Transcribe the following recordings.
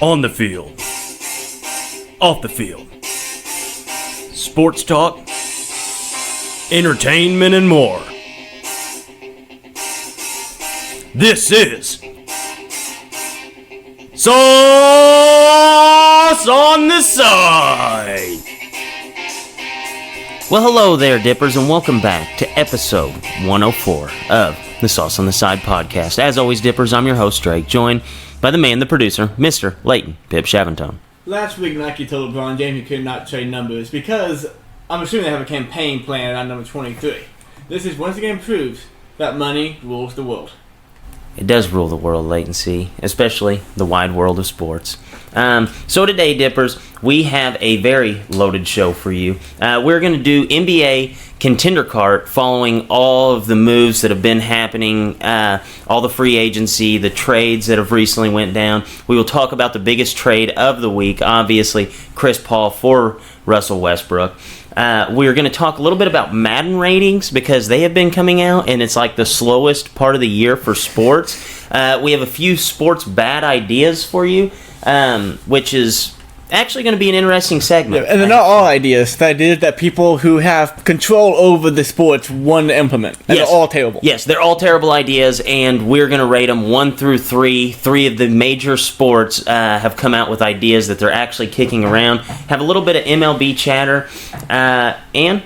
On the field, off the field, sports talk, entertainment, and more. This is Sauce on the Side. Well, hello there, Dippers, and welcome back to episode 104 of the Sauce on the Side podcast. As always, Dippers, I'm your host, Drake, joined by the man, the producer, Mr. Leighton Pip Shaventone. Last week, Nike told LeBron James he could not trade numbers because I'm assuming they have a campaign plan on number 23. This is once again proves that money rules the world. It does rule the world, Leighton C., especially the wide world of sports. So today, Dippers, we have a very loaded show for you. We're going to do NBA Contender Cart following all of the moves that have been happening, all the free agency, the trades that have recently went down. We will talk about the biggest trade of the week, obviously Chris Paul for Russell Westbrook. We're going to talk a little bit about Madden ratings because they have been coming out and it's like the slowest part of the year for sports. We have a few sports bad ideas for you, which is actually going to be an interesting segment. Yeah, and they're not all ideas. The ideas that people who have control over the sports want to implement. And yes. They're all terrible. Yes, they're all terrible ideas, and we're going to rate them 1 through 3. 3 of the major sports have come out with ideas that they're actually kicking around. Have a little bit of MLB chatter. And,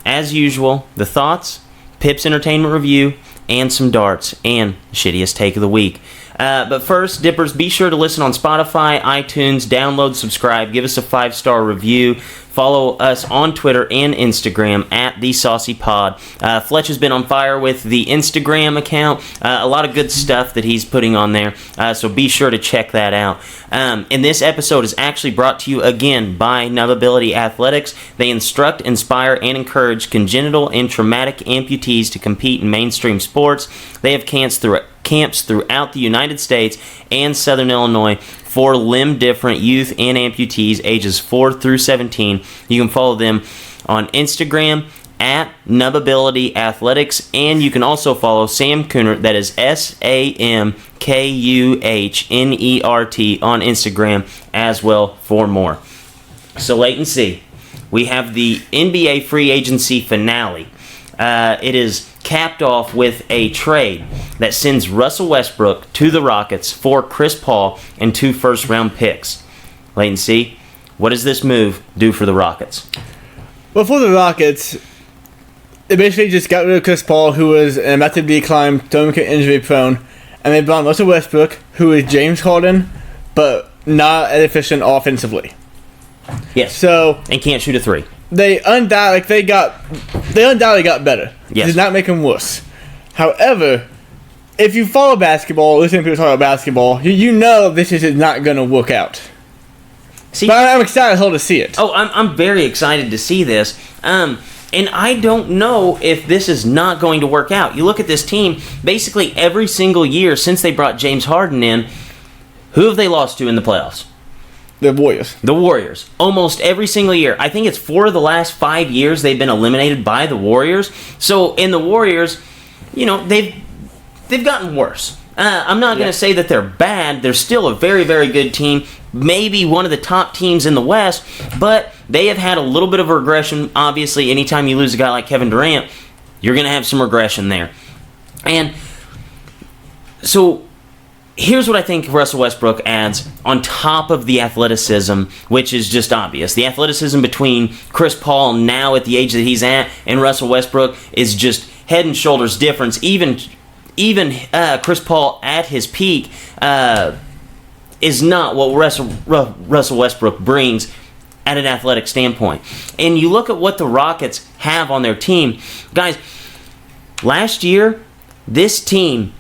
as usual, the thoughts, Pip's entertainment review, and some darts, and the shittiest take of the week. But first, Dippers, be sure to listen on Spotify, iTunes, download, subscribe, give us a 5-star review. Follow us on Twitter and Instagram at TheSaucyPod. Fletch has been on fire with the Instagram account. A lot of good stuff that he's putting on there, so be sure to check that out. And this episode is actually brought to you again by Nubbability Athletics. They instruct, inspire, and encourage congenital and traumatic amputees to compete in mainstream sports. They have camps throughout the United States and Southern Illinois for limb-different youth and amputees ages 4 through 17. You can follow them on Instagram at Nubbability Athletics, and you can also follow Sam Kuhnert, that is SamKuhnert on Instagram as well for more. So Leighton C., we have the NBA free agency finale. It is capped off with a trade that sends Russell Westbrook to the Rockets for Chris Paul and 2 first-round picks. Leighton C., what does this move do for the Rockets? Well, for the Rockets, they basically just got rid of Chris Paul, who was an massive decline, injury prone, and they brought Russell Westbrook, who is James Harden, but not as efficient offensively. Yes. So and can't shoot a 3. They undoubtedly got better. Yes. It did not make them worse. However, if you follow basketball, listen to people talk about basketball, you know this is not going to work out. See, but I'm excited to see it. Oh, I'm very excited to see this. And I don't know if this is not going to work out. You look at this team, basically every single year since they brought James Harden in, who have they lost to in the playoffs? The Warriors. The Warriors. Almost every single year. I think it's 4 of the last 5 years they've been eliminated by the Warriors. So, in the Warriors, you know, they've gotten worse. I'm not going to say that they're bad. They're still a very, very good team. Maybe one of the top teams in the West. But they have had a little bit of regression. Obviously, anytime you lose a guy like Kevin Durant, you're going to have some regression there. And so here's what I think Russell Westbrook adds on top of the athleticism, which is just obvious. The athleticism between Chris Paul now at the age that he's at and Russell Westbrook is just head and shoulders difference. Even Chris Paul at his peak is not what Russell Westbrook brings at an athletic standpoint. And you look at what the Rockets have on their team. Guys, last year, this team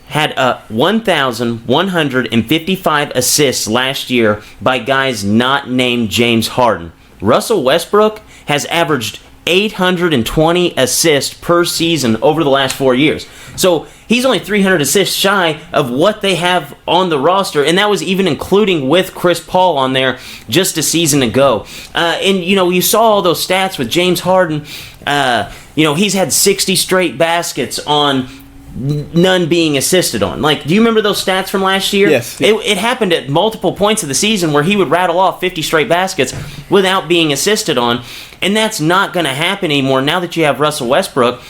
had 1,155 assists last year by guys not named James Harden. Russell Westbrook has averaged 820 assists per season over the last 4 years. So he's only 300 assists shy of what they have on the roster, and that was even including with Chris Paul on there just a season ago. And, you know, you saw all those stats with James Harden. You know, he's had 60 straight baskets on none being assisted on. Like, do you remember those stats from last year? Yes. It happened at multiple points of the season where he would rattle off 50 straight baskets without being assisted on, and that's not going to happen anymore now that you have Russell Westbrook.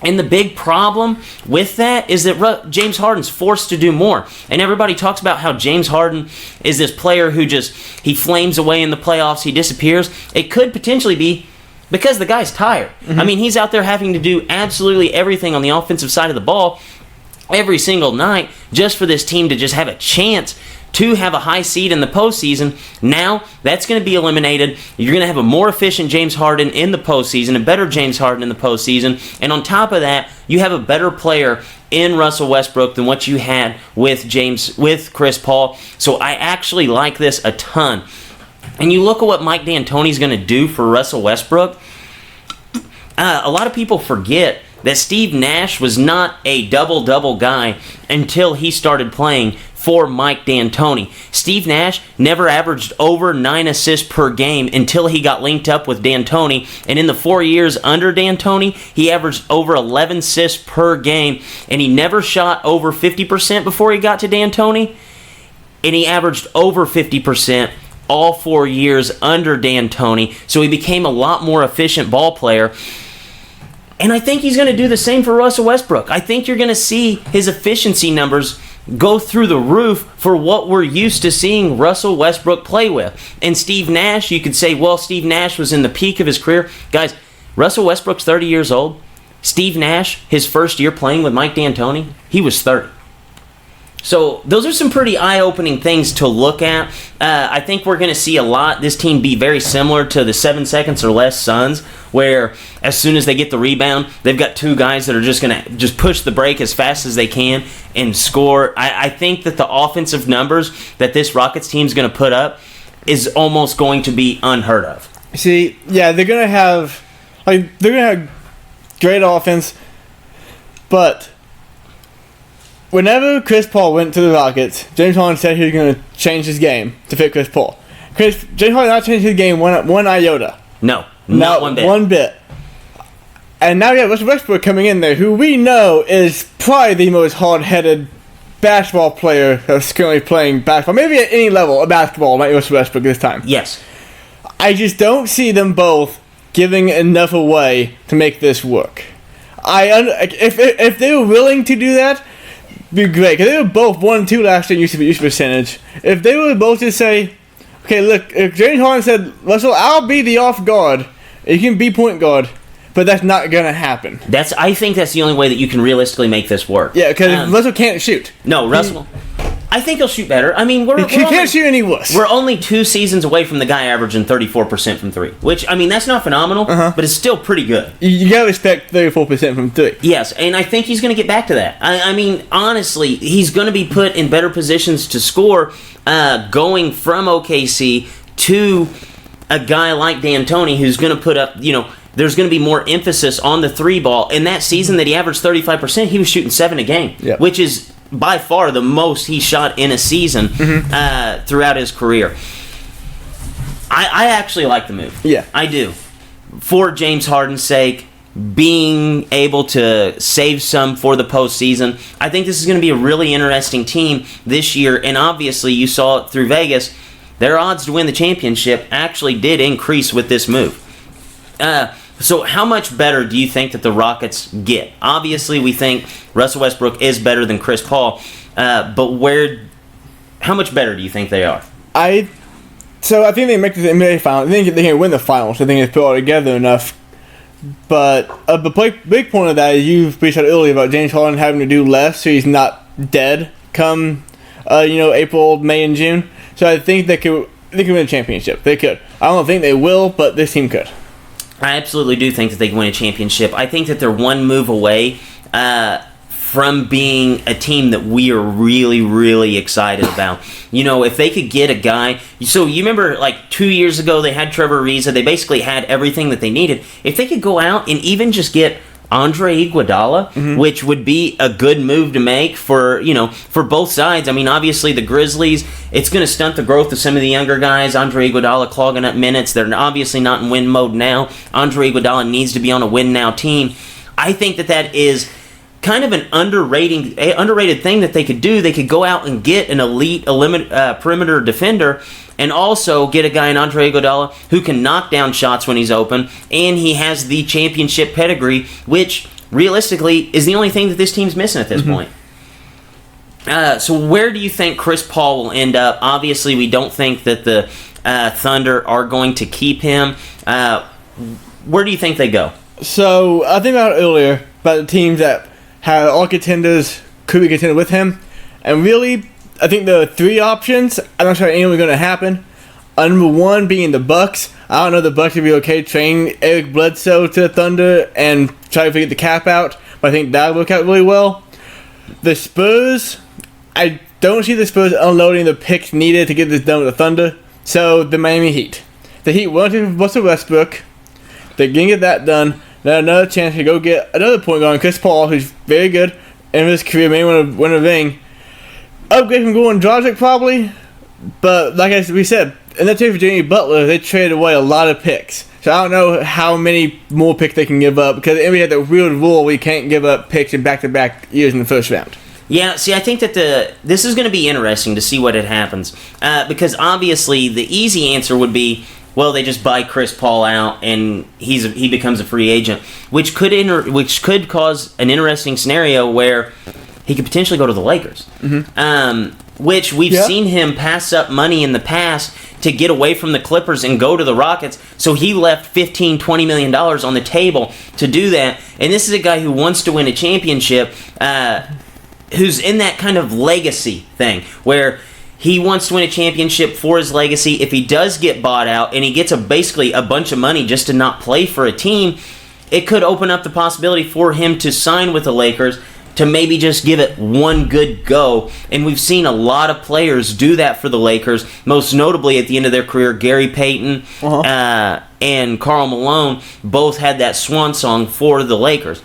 And the big problem with that is that James Harden's forced to do more. And everybody talks about how James Harden is this player who he flames away in the playoffs, he disappears. It could potentially be because the guy's tired. Mm-hmm. I mean, he's out there having to do absolutely everything on the offensive side of the ball every single night just for this team to just have a chance to have a high seed in the postseason. Now, that's going to be eliminated. You're going to have a more efficient James Harden in the postseason, a better James Harden in the postseason, and on top of that, you have a better player in Russell Westbrook than what you had with Chris Paul. So I actually like this a ton. And you look at what Mike D'Antoni's going to do for Russell Westbrook. A lot of people forget that Steve Nash was not a double-double guy until he started playing for Mike D'Antoni. Steve Nash never averaged over 9 assists per game until he got linked up with D'Antoni, and in the 4 years under D'Antoni, he averaged over 11 assists per game, and he never shot over 50% before he got to D'Antoni, and he averaged over 50% all 4 years under D'Antoni, so he became a lot more efficient ball player. And I think he's going to do the same for Russell Westbrook. I think you're going to see his efficiency numbers go through the roof for what we're used to seeing Russell Westbrook play with. And Steve Nash, you could say, well, Steve Nash was in the peak of his career. Guys, Russell Westbrook's 30 years old. Steve Nash, his first year playing with Mike D'Antoni, he was 30. So those are some pretty eye-opening things to look at. I think we're going to see this team be very similar to the 7 seconds or less Suns, where as soon as they get the rebound, they've got two guys that are just going to just push the break as fast as they can and score. I think that the offensive numbers that this Rockets team is going to put up is almost going to be unheard of. See, yeah, they're going to have great offense, but whenever Chris Paul went to the Rockets, James Harden said he was going to change his game to fit Chris Paul. James Harden did not change his game one iota. No, not one bit. And now we have Russell Westbrook coming in there, who we know is probably the most hard-headed basketball player that's currently playing basketball. Maybe at any level of basketball, like Russell Westbrook this time. Yes. I just don't see them both giving enough away to make this work. If they were willing to do that, be great, because they were both 1-2 last year in usage percentage. If they were both to say, okay, look, if James Harden said, Russell, I'll be the off guard, you can be point guard, but that's not going to happen. I think that's the only way that you can realistically make this work. Yeah, because Russell can't shoot. No, Russell, I think he'll shoot better. I mean, he can't shoot any worse. We're only 2 seasons away from the guy averaging 34% from 3, which, I mean, that's not phenomenal, but it's still pretty good. You got to respect 34% from 3. Yes, and I think he's going to get back to that. I mean, honestly, he's going to be put in better positions to score going from OKC to a guy like D'Antoni who's going to put up, there's going to be more emphasis on the 3 ball. In that season that he averaged 35%, he was shooting 7 a game, which is by far the most he shot in a season throughout his career. I actually like the move. Yeah. I do. For James Harden's sake, being able to save some for the postseason, I think this is going to be a really interesting team this year, and obviously you saw it through Vegas. Their odds to win the championship actually did increase with this move. So how much better do you think that the Rockets get? Obviously, we think Russell Westbrook is better than Chris Paul, but how much better do you think they are? I think they make the NBA Finals. I think they can win the Finals. I think it's put all together enough. But the big point of that is you reached out earlier about James Harden having to do less so he's not dead come April, May, and June. So I think they could win a championship. They could. I don't think they will, but this team could. I absolutely do think that they can win a championship. I think that they're one move away from being a team that we are really, really excited about. If they could get a guy... So you remember, 2 years ago, they had Trevor Ariza. They basically had everything that they needed. If they could go out and even just get Andre Iguodala, which would be a good move to make for both sides. I mean, obviously the Grizzlies, it's going to stunt the growth of some of the younger guys. Andre Iguodala clogging up minutes. They're obviously not in win mode now. Andre Iguodala needs to be on a win now team. I think that is kind of an underrated thing that they could do. They could go out and get an elite perimeter defender, and also get a guy in Andre Iguodala who can knock down shots when he's open, and he has the championship pedigree, which realistically is the only thing that this team's missing at this point. So where do you think Chris Paul will end up? Obviously, we don't think that the Thunder are going to keep him. Where do you think they go? So I think about earlier about the teams that had all contenders could be contended with him, and really, I think there are three options. I'm not sure anyone's going to happen. Number one being the Bucks. I don't know if the Bucks would be okay trading Eric Bledsoe to the Thunder and try to figure the cap out, but I think that would work out really well. The Spurs, I don't see the Spurs unloading the picks needed to get this done with the Thunder. So the Miami Heat. The Heat want to Russell Westbrook. They're going to get that done. Then another chance to go get another point guard, Chris Paul, who's very good in his career, may win a ring. Upgrade from Goran Dragic probably, but like we said, in that trade for Jimmy Butler, they traded away a lot of picks. So I don't know how many more picks they can give up, because the NBA had the weird rule we can't give up picks in back-to-back years in the first round. Yeah, see, I think that this is going to be interesting to see what it happens, because obviously the easy answer would be, well, they just buy Chris Paul out and he becomes a free agent, which could cause an interesting scenario where he could potentially go to the Lakers, which we've seen him pass up money in the past to get away from the Clippers and go to the Rockets. So he left $15-20 million on the table to do that. And this is a guy who wants to win a championship, who's in that kind of legacy thing where he wants to win a championship for his legacy. If he does get bought out and he gets basically a bunch of money just to not play for a team, it could open up the possibility for him to sign with the Lakers, to maybe just give it one good go. And we've seen a lot of players do that for the Lakers, most notably at the end of their career, Gary Payton and Karl Malone both had that swan song for the Lakers.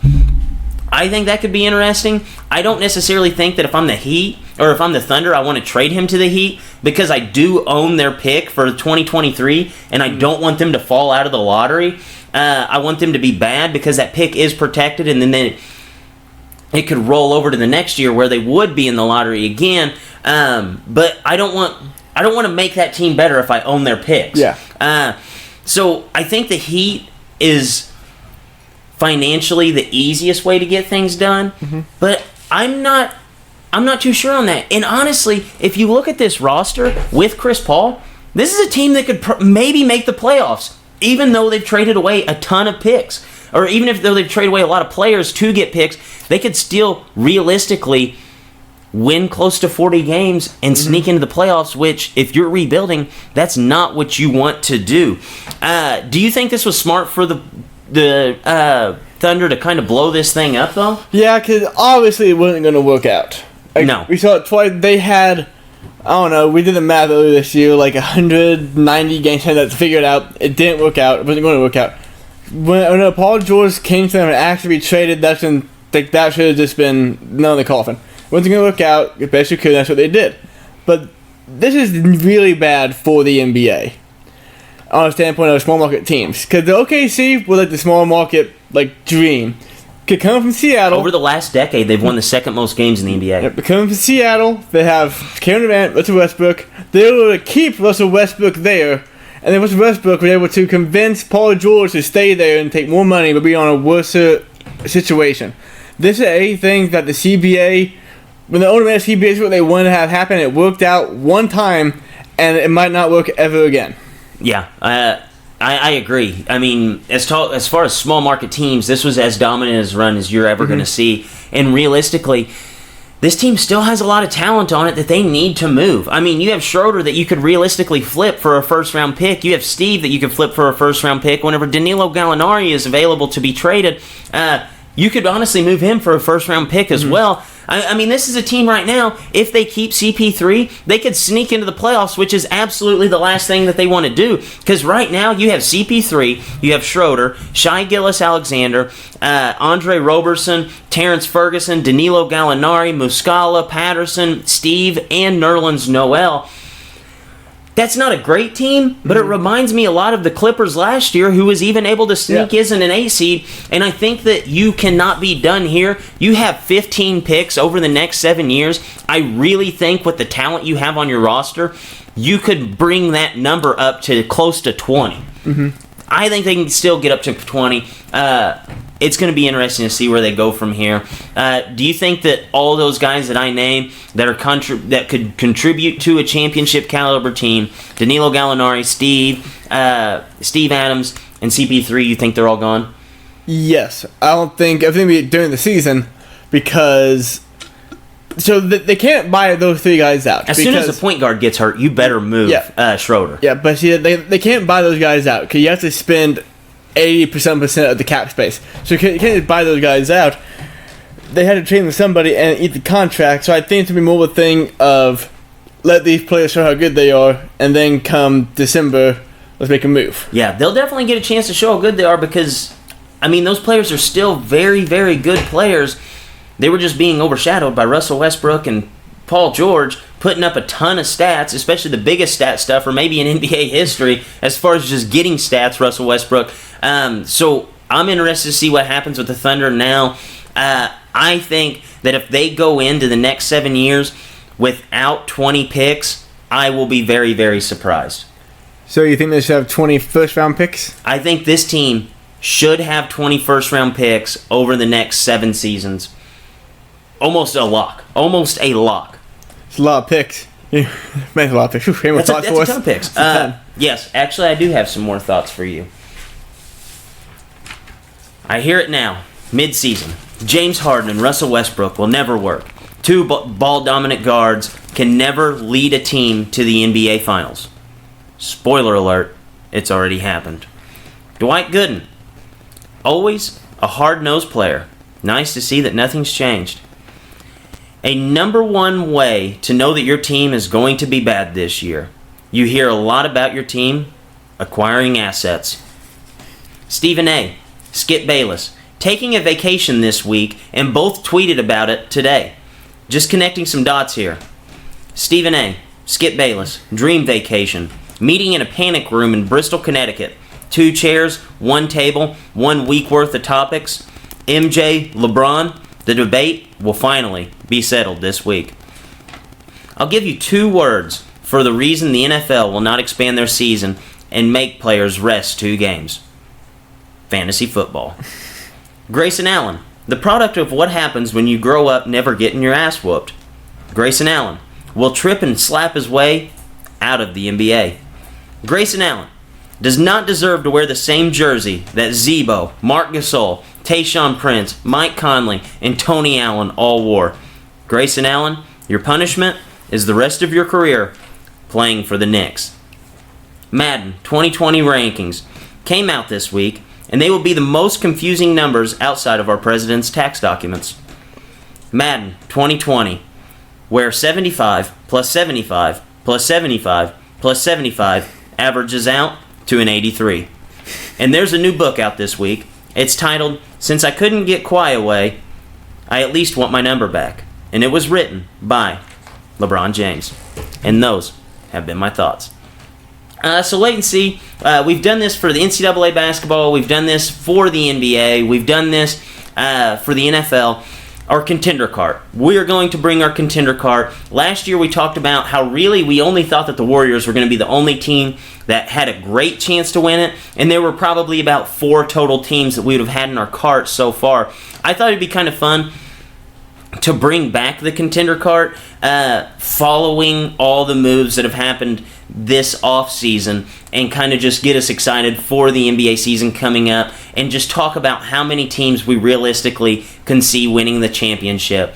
I think that could be interesting. I don't necessarily think that if I'm the Heat or if I'm the Thunder, I want to trade him to the Heat, because I do own their pick for 2023, and I don't want them to fall out of the lottery. I want them to be bad, because that pick is protected, and then it could roll over to the next year where they would be in the lottery again. But I don't want to make that team better if I own their picks. Yeah. So I think the Heat is financially the easiest way to get things done, but I'm not too sure on that. And honestly, if you look at this roster with Chris Paul, this is a team that could maybe make the playoffs, even though they've traded away a ton of picks. Or even though they've traded away a lot of players to get picks, they could still realistically win close to 40 games and sneak into the playoffs, which, if you're rebuilding, that's not what you want to do. Do you think this was smart for the Thunder to kind of blow this thing up, though? Yeah, because obviously it wasn't going to work out. No. We saw it twice. They had, I don't know, we did the math earlier this year, 190 games to figure it out. It didn't work out. It wasn't going to work out. When Paul George came to them and actually traded, that should have just been none of the coffin. It wasn't going to work out. It basically could. That's what they did. But this is really bad for the NBA on a standpoint of small market teams, because the OKC was the small market dream. Could come from Seattle. Over the last decade, they've won the second most games in the NBA. Yep, coming from Seattle, they have Kevin Durant, Russell Westbrook. They were able to keep Russell Westbrook there. And then Russell Westbrook was able to convince Paul George to stay there and take more money but be on a worse situation. This is a thing that the CBA, when the owner ran the CBA, is what they wanted to have happen. It worked out one time, and it might not work ever again. Yeah, I agree. I mean, as far as small market teams, this was as dominant a run as you're ever going to see. And realistically, this team still has a lot of talent on it that they need to move. I mean, you have Schroeder that you could realistically flip for a first-round pick. You have Steve that you could flip for a first-round pick. Whenever Danilo Gallinari is available to be traded, you could honestly move him for a first-round pick as well. I mean, this is a team right now, if they keep CP3, they could sneak into the playoffs, which is absolutely the last thing that they want to do. Because right now, you have CP3, you have Schroeder, Shai Gilgeous-Alexander, Andre Roberson, Terrence Ferguson, Danilo Gallinari, Muscala, Patterson, Steve, and Nerlens Noel. That's not a great team, but it reminds me a lot of the Clippers last year, who was even able to sneak in an 8 seed. And I think that you cannot be done here. You have 15 picks over the next 7 years. I really think with the talent you have on your roster, you could bring that number up to close to 20. I think they can still get up to 20. It's going to be interesting to see where they go from here. Do you think that all those guys that I named that are that could contribute to a championship caliber team, Danilo Gallinari, Steve Adams, and CP3, you think they're all gone? Yes, I think during the season, because they can't buy those 3 guys out. As soon as the point guard gets hurt, you better move Schroeder. Yeah, but see, they can't buy those guys out because you have to spend 80% of the cap space. So you can't just buy those guys out. They had to trade with somebody and eat the contract. So I think it's going to be more of a thing of let these players show how good they are, and then come December, let's make a move. Yeah, they'll definitely get a chance to show how good they are because, I mean, those players are still very, very good players. They were just being overshadowed by Russell Westbrook and Paul George, putting up a ton of stats, especially the biggest stat stuffer maybe in NBA history as far as just getting stats, Russell Westbrook. So I'm interested to see what happens with the Thunder now. I think that if they go into the next 7 years without 20 picks, I will be very, very surprised. So you think they should have 20 first-round picks? I think this team should have 20 first-round picks over the next 7 seasons. Almost a lock. It's a lot of picks. That's a lot of picks. That's a ton of picks. Yes, actually, I do have some more thoughts for you. I hear it now. Mid-season. James Harden and Russell Westbrook will never work. 2 ball-dominant guards can never lead a team to the NBA Finals. Spoiler alert, it's already happened. Dwight Gooden. Always a hard-nosed player. Nice to see that nothing's changed. A number 1 way to know that your team is going to be bad this year. You hear a lot about your team acquiring assets. Stephen A., Skip Bayless, taking a vacation this week and both tweeted about it today. Just connecting some dots here. Stephen A., Skip Bayless, dream vacation, meeting in a panic room in Bristol, Connecticut. 2 chairs, 1 table, 1 week worth of topics. MJ, LeBron, the debate will finally be settled this week. I'll give you 2 words for the reason the NFL will not expand their season and make players rest 2 games. Fantasy football. Grayson Allen, the product of what happens when you grow up never getting your ass whooped. Grayson Allen will trip and slap his way out of the NBA. Grayson Allen does not deserve to wear the same jersey that Zebo, Mark Gasol, Tayshaun Prince, Mike Conley, and Tony Allen all wore. Grayson Allen, your punishment is the rest of your career playing for the Knicks. Madden 2020 rankings came out this week, and they will be the most confusing numbers outside of our president's tax documents. Madden 2020, where 75 plus 75 plus 75 plus 75 averages out to an 83. And there's a new book out this week. It's titled, Since I Couldn't Get Kawhi Away, I At Least Want My Number Back. And it was written by LeBron James. And those have been my thoughts. So wait and see. We've done this for the NCAA basketball. We've done this for the NBA. We've done this for the NFL. Our contender cart. We are going to bring our contender cart. Last year we talked about how really we only thought that the Warriors were going to be the only team that had a great chance to win it, and there were probably about 4 total teams that we would have had in our cart so far. I thought it'd be kind of fun to bring back the contender cart following all the moves that have happened this offseason and kind of just get us excited for the NBA season coming up and just talk about how many teams we realistically can see winning the championship.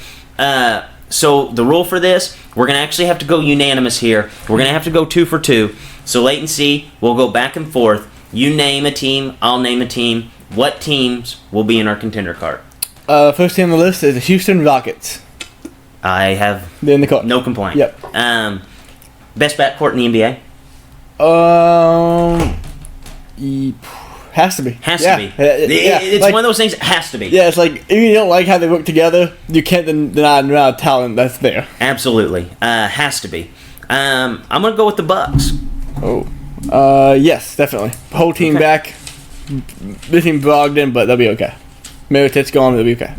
So the rule for this, we're going to actually have to go unanimous here. We're going to have to go 2 for 2. So wait and see. We'll go back and forth. You name a team, I'll name a team. What teams will be in our contender cart? First team on the list is the Houston Rockets. I have They're in the cart. no complaint. Yep. Best backcourt in the NBA? Has to be. Has to be. It's like, one of those things that has to be. Yeah, it's like, if you don't like how they work together, you can't deny the amount of talent that's there. Absolutely. Has to be. I'm going to go with the Bucks. Yes, definitely. Whole team Okay. back. Missing Brogdon, but they'll be okay. Meritit's gone, they'll be okay.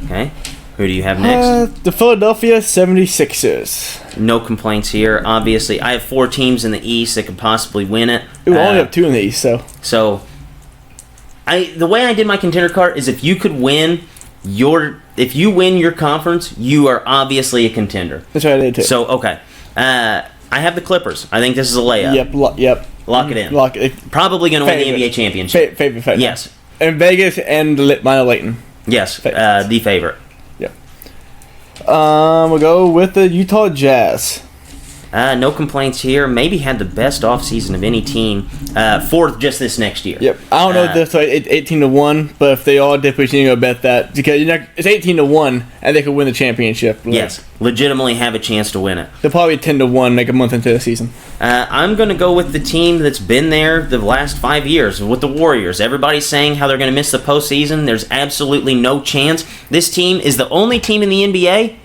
Okay. Who do you have next? The Philadelphia 76ers. No complaints here. Obviously, I have 4 teams in the East that could possibly win it. We only have 2 in the East, so. So, the way I did my contender card is if you win your conference, you are obviously a contender. That's what I did too. So, okay. I have the Clippers. I think this is a layup. Yep. Lock it in. Lock it. Probably going to win the Favorite. NBA championship. Favorite. Yes. And Vegas and Minor Layton. Yes. Favorite. The favorite. Yep. We'll go with the Utah Jazz. No complaints here. Maybe had the best offseason of any team for just this next year. Yep. I don't know if this like 18-1, but if they all dip, you go bet that because it's 18-1 and they could win the championship. Yes, legitimately have a chance to win it. They'll probably 10-1 like a month into the season. I'm going to go with the team that's been there the last 5 years with the Warriors. Everybody's saying how they're going to miss the postseason. There's absolutely no chance. This team is the only team in the NBA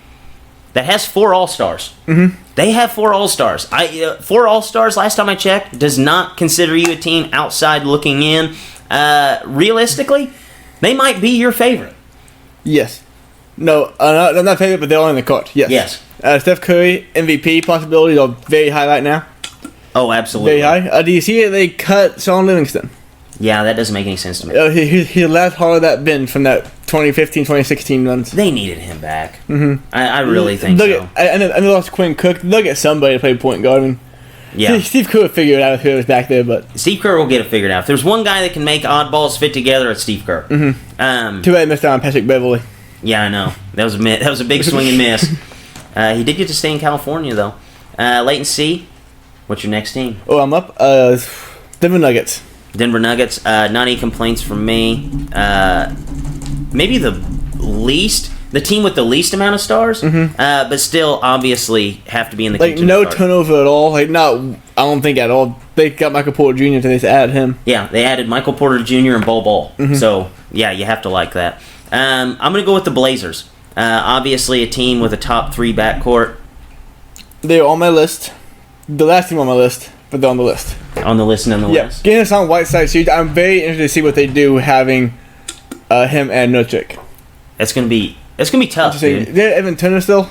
that has 4 All-Stars. Mm-hmm. They have 4 All-Stars. 4 All-Stars, last time I checked, does not consider you a team outside looking in. Realistically, they might be your favorite. Yes. No, not favorite, but they're all in the court. Yes. Yes. Steph Curry, MVP possibilities are very high right now. Oh, absolutely. Very high. Do you see they cut Sean Livingston? Yeah, that doesn't make any sense to me. He left hard of that bench from that 2015, 2016 runs. They needed him back. Mm-hmm. I really think so. And they lost Quinn Cook. They'll get somebody to play point guard. I mean, Yeah. Steve Kerr would figure it out if he was back there, but Steve Kerr will get it figured out. If there's one guy that can make oddballs fit together, it's Steve Kerr. Mm-hmm. Too bad he missed out on Patrick Beverly. Yeah, I know. That was a big swing and miss. He did get to stay in California, though. Leighton C., what's your next team? Oh, I'm up. Denver Nuggets. Denver Nuggets. Not any complaints from me. Maybe the team with the least amount of stars, but still obviously have to be in the Like contender no card. turnover at all. Like not, I don't think at all. They got Michael Porter Jr. so they just added him. Yeah, they added Michael Porter Jr. and Bol. So, yeah, you have to like that. I'm going to go with the Blazers. Obviously, a team with a top 3 backcourt. They're on my list. The last team on my list, but they're on the list. On the list nonetheless. Getting us on Whiteside shoes. I'm very interested to see what they do having him and Nurkic. It's going to be tough, dude. Did Evan Turner still?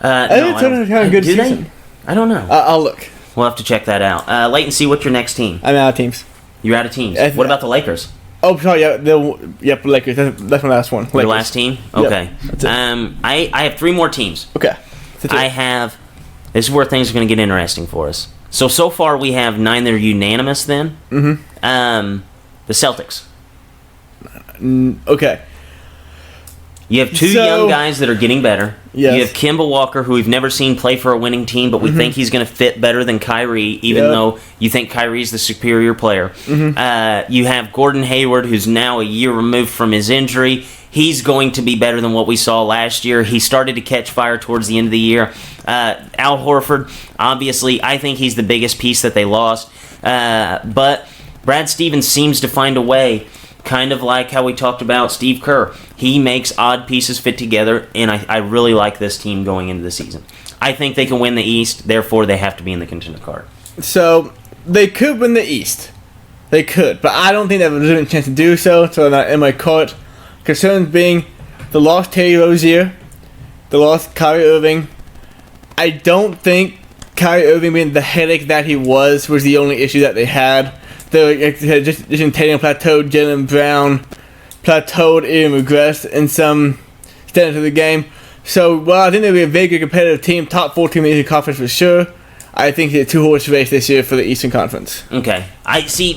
Evan Turner had a good do season. They? I don't know. I'll look. We'll have to check that out. Leighton C., what's your next team? I'm out of teams. You're out of teams. What about the Lakers? Oh, sorry. Yeah, Lakers. That's my last one. Lakers. Your last team? Okay. That's it. I have 3 more teams. Okay. This is where things are going to get interesting for us. So far we have 9 that are unanimous then. Mm-hmm. The Celtics. Okay. You have 2 young guys that are getting better. Yes. You have Kemba Walker, who we've never seen play for a winning team, but we think he's going to fit better than Kyrie, even though you think Kyrie's the superior player. You have Gordon Hayward, who's now a year removed from his injury. He's going to be better than what we saw last year. He started to catch fire towards the end of the year. Al Horford, obviously, I think he's the biggest piece that they lost. But Brad Stevens seems to find a way, kind of like how we talked about Steve Kerr. He makes odd pieces fit together, and I really like this team going into the season. I think they can win the East, therefore they have to be in the contender card. So, they could win the East. They could, but I don't think they have a legitimate chance to do so, so they're not in my court. Concerns being the lost Terry Rozier, the lost Kyrie Irving. I don't think Kyrie Irving being the headache that he was the only issue that they had. They had just Tatum plateaued, Jaylen Brown plateaued, even regressed in some standards of the game. So, well, I think they'll be a very good competitive team, top 4 team in the Eastern Conference for sure. I think it's a 2-horse race this year for the Eastern Conference. Okay.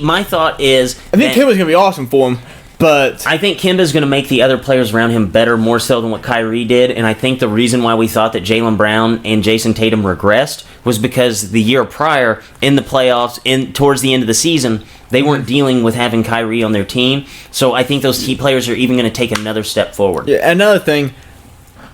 My thought is... I think Kemba's going to be awesome for him. But I think Kemba's going to make the other players around him better, more so than what Kyrie did. And I think the reason why we thought that Jaylen Brown and Jason Tatum regressed was because the year prior, in the playoffs, towards the end of the season, they weren't dealing with having Kyrie on their team. So I think those key players are even going to take another step forward. Yeah, another thing,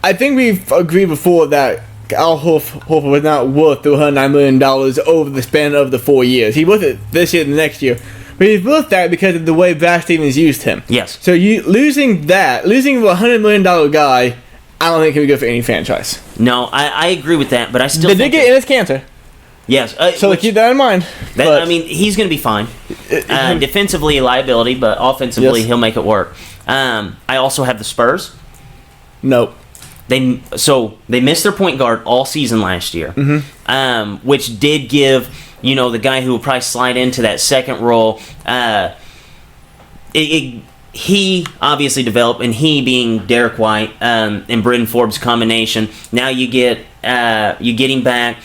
I think we've agreed before that Al Horford was not worth the $109 million over the span of the 4 years. He was it this year and the next year. But he's worth that because of the way Brad Stevens used him. Yes. So losing a $100 million guy, I don't think he would go for any franchise. No, I agree with that, but I still They think did get Enes Kanter. Yes. So keep that in mind. I mean, he's going to be fine. Defensively, a liability, but offensively, Yes. he'll make it work. I also have the Spurs. Nope. They missed their point guard all season last year, which did give the guy who will probably slide into that second role. He obviously developed, and he being Derek White and Britton Forbes combination. Now you get him back.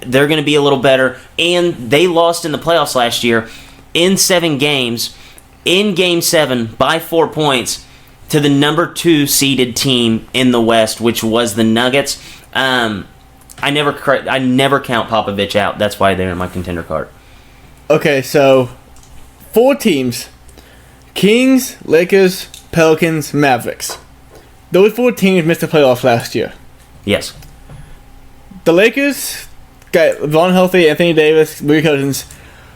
They're going to be a little better, and they lost in the playoffs last year in 7 games. In Game 7 by 4 points to the number 2 seeded team in the West, which was the Nuggets. I never count Popovich out. That's why they're in my contender card. Okay, so 4 teams: Kings, Lakers, Pelicans, Mavericks. Those 4 teams missed the playoffs last year. Yes. The Lakers got LeBron healthy, Anthony Davis, Boogie Cousins.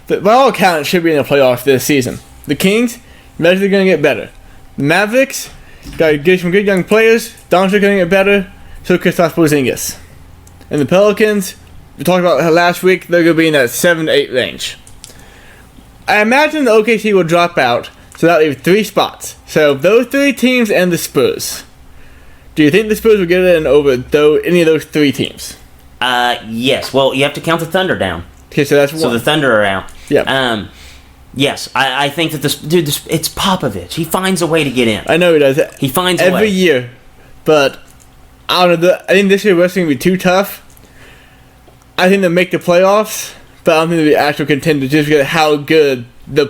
By all accounts, should be in the playoffs this season. The Kings, measure going to get better. The Mavericks got to get some good young players. Doncic going to get better. So Kristaps Porzingis. And the Pelicans, we talked about last week, they're going to be in that 7 to 8 range. I imagine the OKC will drop out, so that'll leave 3 spots. So those 3 teams and the Spurs. Do you think the Spurs will get in over any of those 3 teams? Yes. Well, you have to count the Thunder down. Okay, so that's one. So the Thunder are out. Yeah. Yes, I think that it's Popovich. He finds a way to get in. I know he does. He finds a way. Every year. But I don't know. I think this year wrestling will be too tough. I think they'll make the playoffs, but I don't think they'll be actual contenders just because of how good the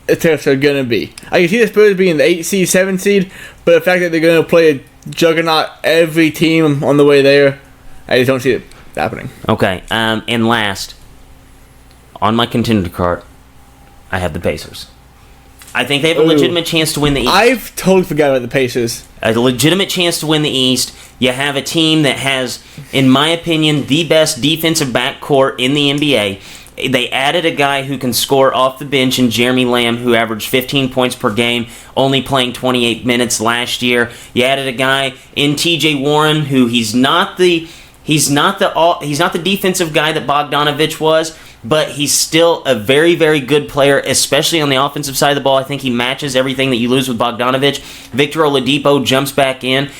Celtics are going to be. I can see the Spurs being the 8 seed, 7 seed, but the fact that they're going to play a juggernaut every team on the way there, I just don't see it happening. Okay, and last, on my contender card, I have the Pacers. I think they have a legitimate chance to win the East. I've totally forgot about the Pacers. A legitimate chance to win the East. You have a team that has, in my opinion, the best defensive backcourt in the NBA. They added a guy who can score off the bench in Jeremy Lamb, who averaged 15 points per game, only playing 28 minutes last year. You added a guy in T.J. Warren, who he's not the defensive guy that Bogdanovich was, but he's still a very, very good player, especially on the offensive side of the ball. I think he matches everything that you lose with Bogdanovich. Victor Oladipo jumps back in.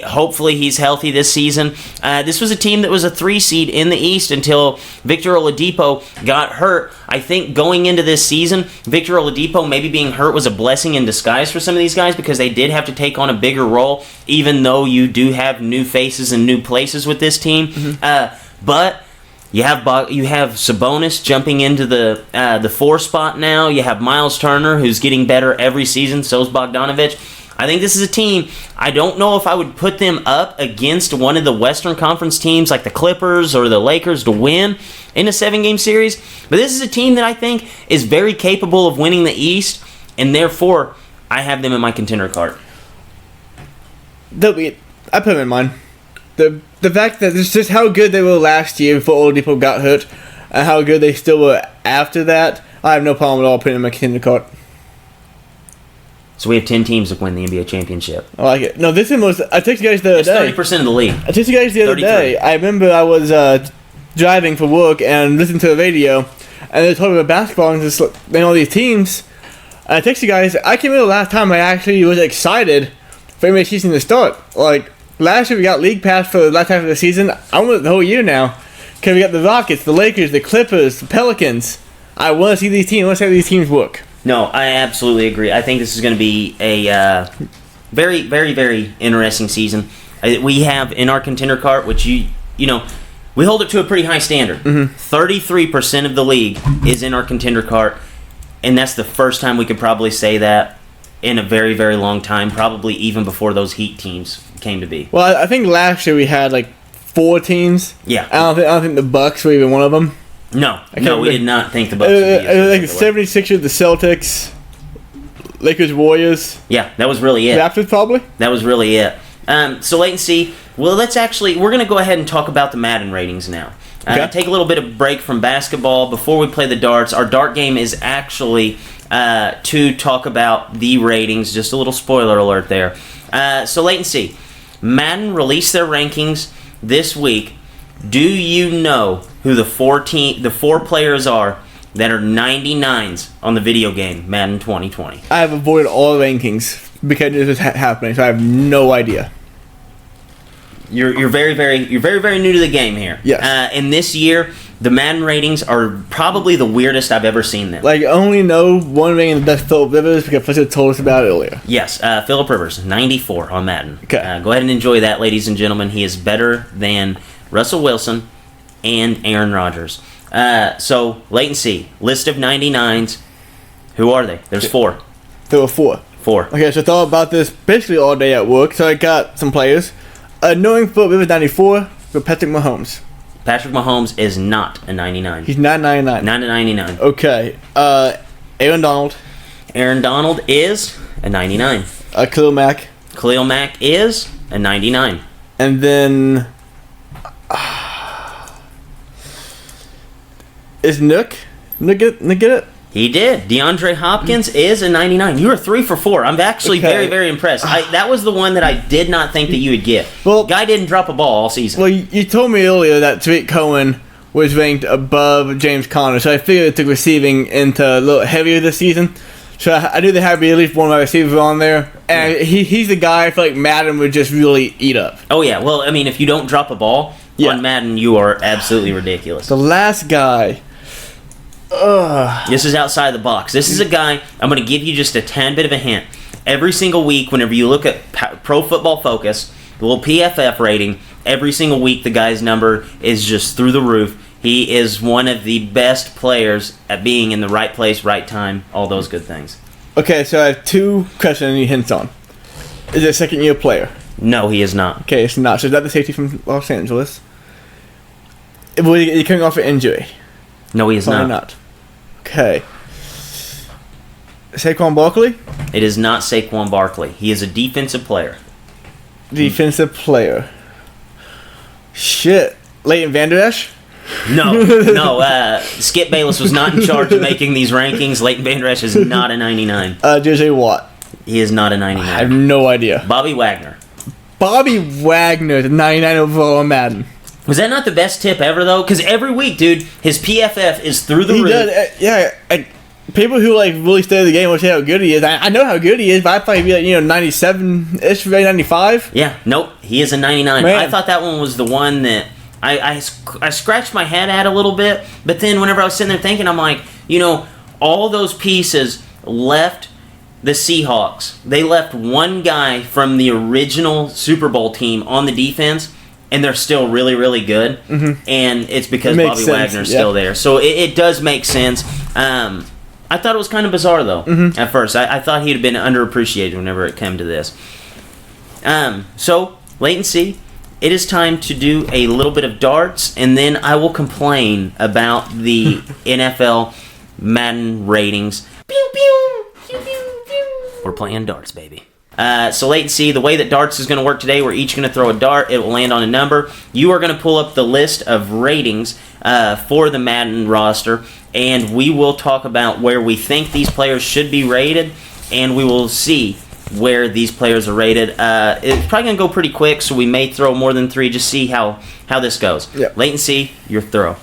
Hopefully he's healthy this season. This was a team that was a 3 seed in the East until Victor Oladipo got hurt. I think going into this season, Victor Oladipo maybe being hurt was a blessing in disguise for some of these guys because they did have to take on a bigger role, even though you do have new faces and new places with this team. But you have Sabonis jumping into the 4 spot now. You have Miles Turner, who's getting better every season. So's Bogdanovich. I think this is a team, I don't know if I would put them up against one of the Western Conference teams like the Clippers or the Lakers to win in a 7-game series. But this is a team that I think is very capable of winning the East, and therefore I have them in my contender card. I put them in mine. The fact that it's just how good they were last year before Oladipo got hurt, and how good they still were after that, I have no problem at all putting them in my contender card. So we have 10 teams that win the NBA championship. I like it. No, this one was. I texted you guys the other day. That's 30% of the league. I texted you guys the other 33. day. I remember I was driving for work and listening to the radio, and they talking about basketball and just all these teams. And I texted you guys. I can't remember the last time I actually was excited for NBA season to start. Like last year, we got league pass for the last half of the season. I want it the whole year now because we got the Rockets, the Lakers, the Clippers, the Pelicans. I want to see these teams. I want to see how these teams work. No, I absolutely agree. I think this is going to be a very, very, very interesting season. We have in our contender cart, which we hold it to a pretty high standard. 33% of the league is in our contender cart, and that's the first time we could probably say that in a very, very long time, probably even before those Heat teams came to be. Well, I think last year we had like 4 teams. Yeah. I don't think the Bucks were even one of them. No, we did not think the Bucks would be like the 76ers, the Celtics, Lakers, Warriors. Yeah, that was really it. Raptors, probably. That was really it. So wait and see. Well, we're going to go ahead and talk about the Madden ratings now. Okay. Take a little bit of break from basketball before we play the darts. Our dart game is actually to talk about the ratings. Just a little spoiler alert there. So wait and see. Madden released their rankings this week. Do you know who the four players are that are 99s on the video game Madden 2020? I have avoided all rankings because this is happening, so I have no idea. You're very new to the game here. Yes. And this year, the Madden ratings are probably the weirdest I've ever seen them. Like, I only know one rating the best Philip Rivers because Fletcher told us about it earlier. Yes, Philip Rivers, 94 on Madden. Okay. Go ahead and enjoy that, ladies and gentlemen. He is better than Russell Wilson and Aaron Rodgers. So, wait and see. List of 99s. Who are they? There's 4. There were 4. 4. Okay, so I thought about this basically all day at work, so I got some players. Knowing Philip Rivers 94 for Patrick Mahomes. Patrick Mahomes is not a 99. He's not 99. Not a 99. Okay. Aaron Donald. Aaron Donald is a 99. Khalil Mack. Khalil Mack is a 99. And then... is Nook? Nook get it? He did. DeAndre Hopkins is a 99. You were 3 for 4. I'm actually Okay. very, very impressed. That was the one that I did not think that you would get. Well- Guy didn't drop a ball all season. Well, you told me earlier that Tariq Cohen was ranked above James Conner, so I figured it took receiving into a little heavier this season. So I knew they had to be at least one of my receivers on there. And he's the guy I feel like Madden would just really eat up. Oh, yeah. Well, I mean, if you don't drop a ball Yeah. on Madden, you are absolutely ridiculous. The last guy... This is outside the box. This is a guy, I'm going to give you just a tad bit of a hint. Every single week, whenever you look at Pro Football Focus, the little PFF rating, every single week the guy's number is just through the roof. He is one of the best players at being in the right place, right time, all those good things. Okay, so I have 2 questions I need hints on. Is it a second-year player? No, he is not. Okay, it's not. So is that the safety from Los Angeles? Well, you're coming off an injury. No, he is Probably not. not. Okay. Saquon Barkley? It is not Saquon Barkley. He is a defensive player. Defensive player. Shit. Leighton Vander Esch? No. Skip Bayless was not in charge of making these rankings. Leighton Vander Esch is not a 99. J.J. Watt. He is not a I have 99. no idea. Bobby Wagner. Bobby Wagner, the 99 overall on Madden. Was that not the best tip ever, though? Because every week, dude, his PFF is through the He roof. does. People who like really study the game will say how good he is. I know how good he is, but I'd probably be like 97-ish, maybe 95. Yeah, nope, he is a 99. Man. I thought that one was the one that I scratched my head at a little bit, but then whenever I was sitting there thinking, I'm like, all those pieces left the Seahawks. They left one guy from the original Super Bowl team on the defense, and they're still really, really good. Mm-hmm. And it's because It makes Bobby sense, Wagner's yeah. still there. So it does make sense. I thought it was kind of bizarre, though, at first. I thought he'd have been underappreciated whenever it came to this. So, wait and see. It is time to do a little bit of darts, and then I will complain about the NFL Madden ratings. Pew, pew, pew, pew, pew. We're playing darts, baby. So wait and see. The way that darts is going to work today, we're each going to throw a dart. It will land on a number. You are going to pull up the list of ratings for the Madden roster, and we will talk about where we think these players should be rated, and we will see where these players are rated. It's probably going to go pretty quick, so we may throw more than 3. Just see how this goes. Yep. Wait and see your throw.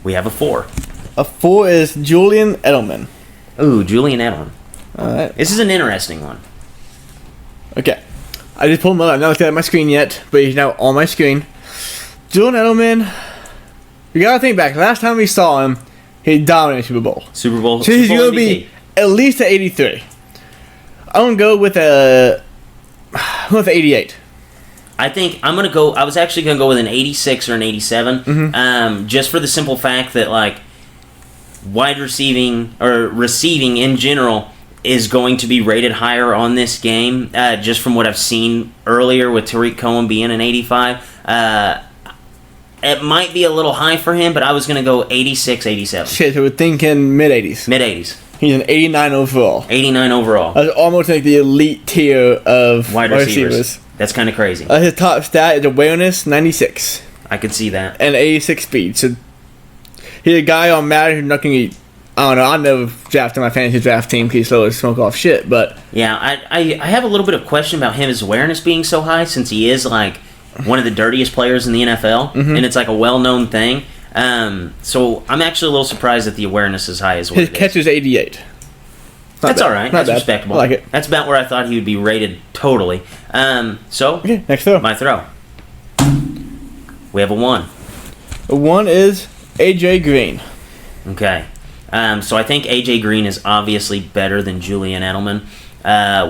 We have a 4. A 4 is Julian Edelman. Ooh, Julian Edelman. Alright. This is an interesting one. Okay. I just pulled him up. I'm not looking at my screen yet, but he's now on my screen. Julian Edelman, you gotta think back. Last time we saw him, he dominated Super Bowl. Super Bowl. So he's Super Bowl gonna MVP. be at least an 83. I'm gonna go with I'm with 88. I think I'm gonna go. I was actually gonna go with an 86 or an 87, just for the simple fact that like wide receiving or receiving in general is going to be rated higher on this game. Just from what I've seen earlier with Tariq Cohen being an 85, it might be a little high for him, but I was gonna go 86, 87, Shit, so we're thinking mid 80s. mid 80s, He's an 89 overall. 89 overall. That's almost like the elite tier of Wide receivers. That's kind of crazy. His top stat is awareness 96 I could see that. and 86 speed. So he's a guy on Madden who's not gonna get. I don't know. I never drafted my fantasy draft team because he's slow as smoke off shit. But Yeah, I have a little bit of question about him, his awareness being so high, since he is like one of the dirtiest players in the NFL, and it's like a well-known thing. So I'm actually a little surprised that the awareness is high as well. His catch is 88. That's all right. That's bad. respectable. I like it. That's about where I thought he would be rated totally. Okay, next throw. My throw. We have a 1. The 1 is AJ Green. Okay. So I think AJ Green is obviously better than Julian Edelman.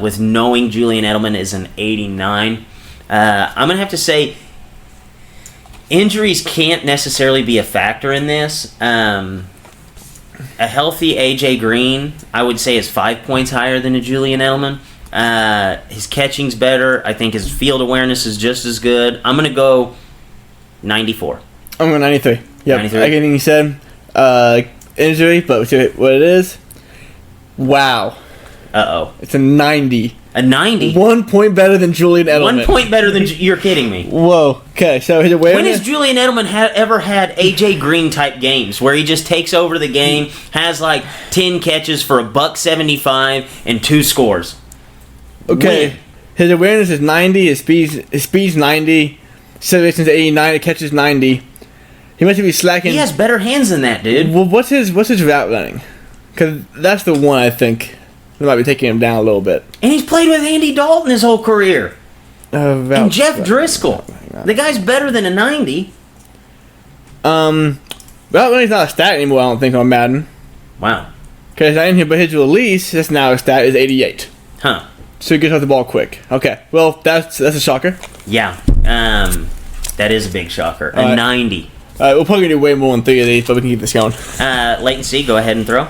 With knowing Julian Edelman is an 89. I'm going to have to say injuries can't necessarily be a factor in this. A healthy AJ Green, I would say, is 5 points higher than a Julian Edelman. His catching's better. I think his field awareness is just as good. I'm going to go 94. I'm going 93. Yep. 93. Like anything you said, injury, but what it is, wow. Uh-oh. It's a 90. A 90? 1 point better than Julian Edelman. 1 point better than... You're kidding me. Whoa. Okay, so his awareness... When has Julian Edelman ever had AJ Green type games where he just takes over the game, has like 10 catches for $175 and 2 scores? Okay, When? his awareness is 90, his speed's 90, celebration's 89, his catch is 90. He must be slacking. He has better hands than that, dude. Well, what's his route running? Because that's the one I think that might be taking him down a little bit. And he's played with Andy Dalton his whole career. And Jeff Driscoll. The guy's better than a 90. Route running's not a stat anymore, I don't think, on Madden. Wow. Because I didn't hear, but his release, that's now a stat, is 88. Huh. So he gets off the ball quick. Okay, well, that's a shocker. Yeah. That is a big shocker. A All right. 90. We'll probably do way more than 3 of these, but we can keep this going. Latency, go ahead and throw.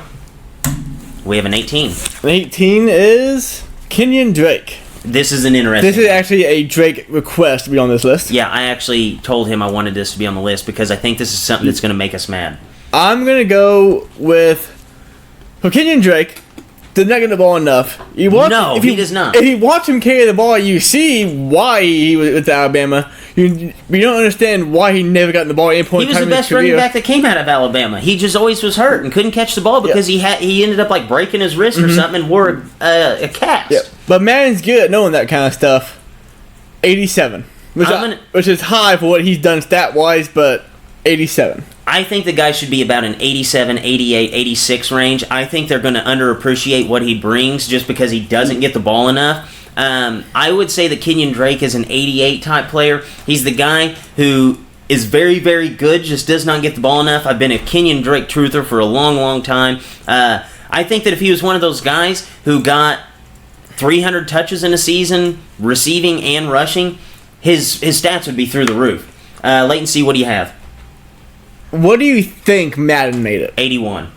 We have an 18. 18 is Kenyon Drake. This is an interesting This is actually a Drake request to be on this list. Yeah, I actually told him I wanted this to be on the list because I think this is something that's going to make us mad. I'm going to go with... For Kenyon Drake, did not get the ball enough. He does not. If you watch him carry the ball, you see why he was with Alabama. You don't understand why he never got the ball at any point He was in time the in his best running career. back that came out of Alabama. He just always was hurt and couldn't catch the ball because he ended up like breaking his wrist or something and wore a cast. Yep. But Madden's good at knowing that kind of stuff. 87. Which is high for what he's done stat-wise, but 87. I think the guy should be about an 87, 88, 86 range. I think they're going to underappreciate what he brings just because he doesn't get the ball enough. I would say that Kenyon Drake is an 88 type player. He's the guy who is very, very good, just does not get the ball enough. I've been a Kenyon Drake truther for a long, long time. I think that if he was one of those guys who got 300 touches in a season, receiving and rushing, his stats would be through the roof. Latency, what do you have? What do you think Madden made it? 81.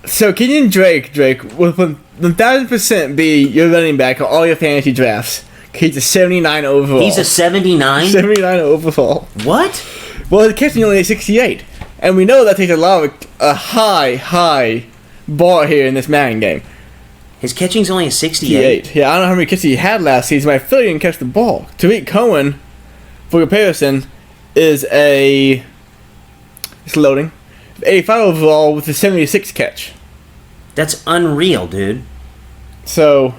So Kenyon Drake will 1,000% be your running back on all your fantasy drafts. He's a 79 overall. He's a 79? 79 overall. What? Well, the catching only is 68. And we know that takes a high bar here in this Madden game. His catching's only a 68. Yeah, I don't know how many catches he had last season, but I feel he didn't catch the ball. Tariq Cohen, for comparison, is it's loading. 85 overall with a 76 catch. That's unreal, dude. So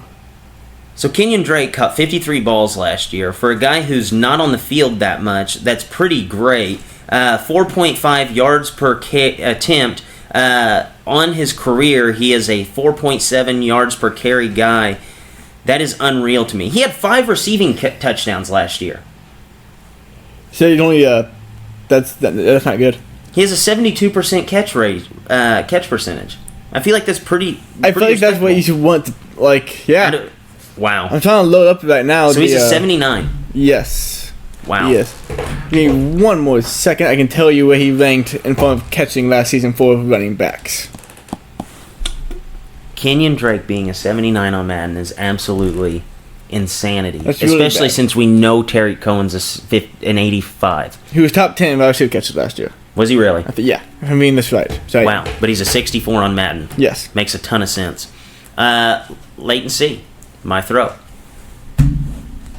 Kenyon Drake caught 53 balls last year. For a guy who's not on the field that much, that's pretty great. 4.5 yards per attempt. On his career, he is a 4.7 yards per carry guy. That is unreal to me. He had 5 receiving touchdowns last year. So you only that's not good. He has a 72% catch percentage. I feel like that's pretty. I feel like that's what you should want to, like, yeah. Wow. I'm trying to load up right now. So he's a 79. Yes. Wow. Yes. Give me one more second. I can tell you where he ranked in front of catching last season for running backs. Kenyon Drake being a 79 on Madden is absolutely insanity. That's really especially bad. since we know Tariq Cohen's an 85. He was top 10 receiving catches last year. Was he really? Yeah. I mean, that's right. So, Wow. But he's a 64 on Madden. Yes. Makes a ton of sense. Latency. My throw.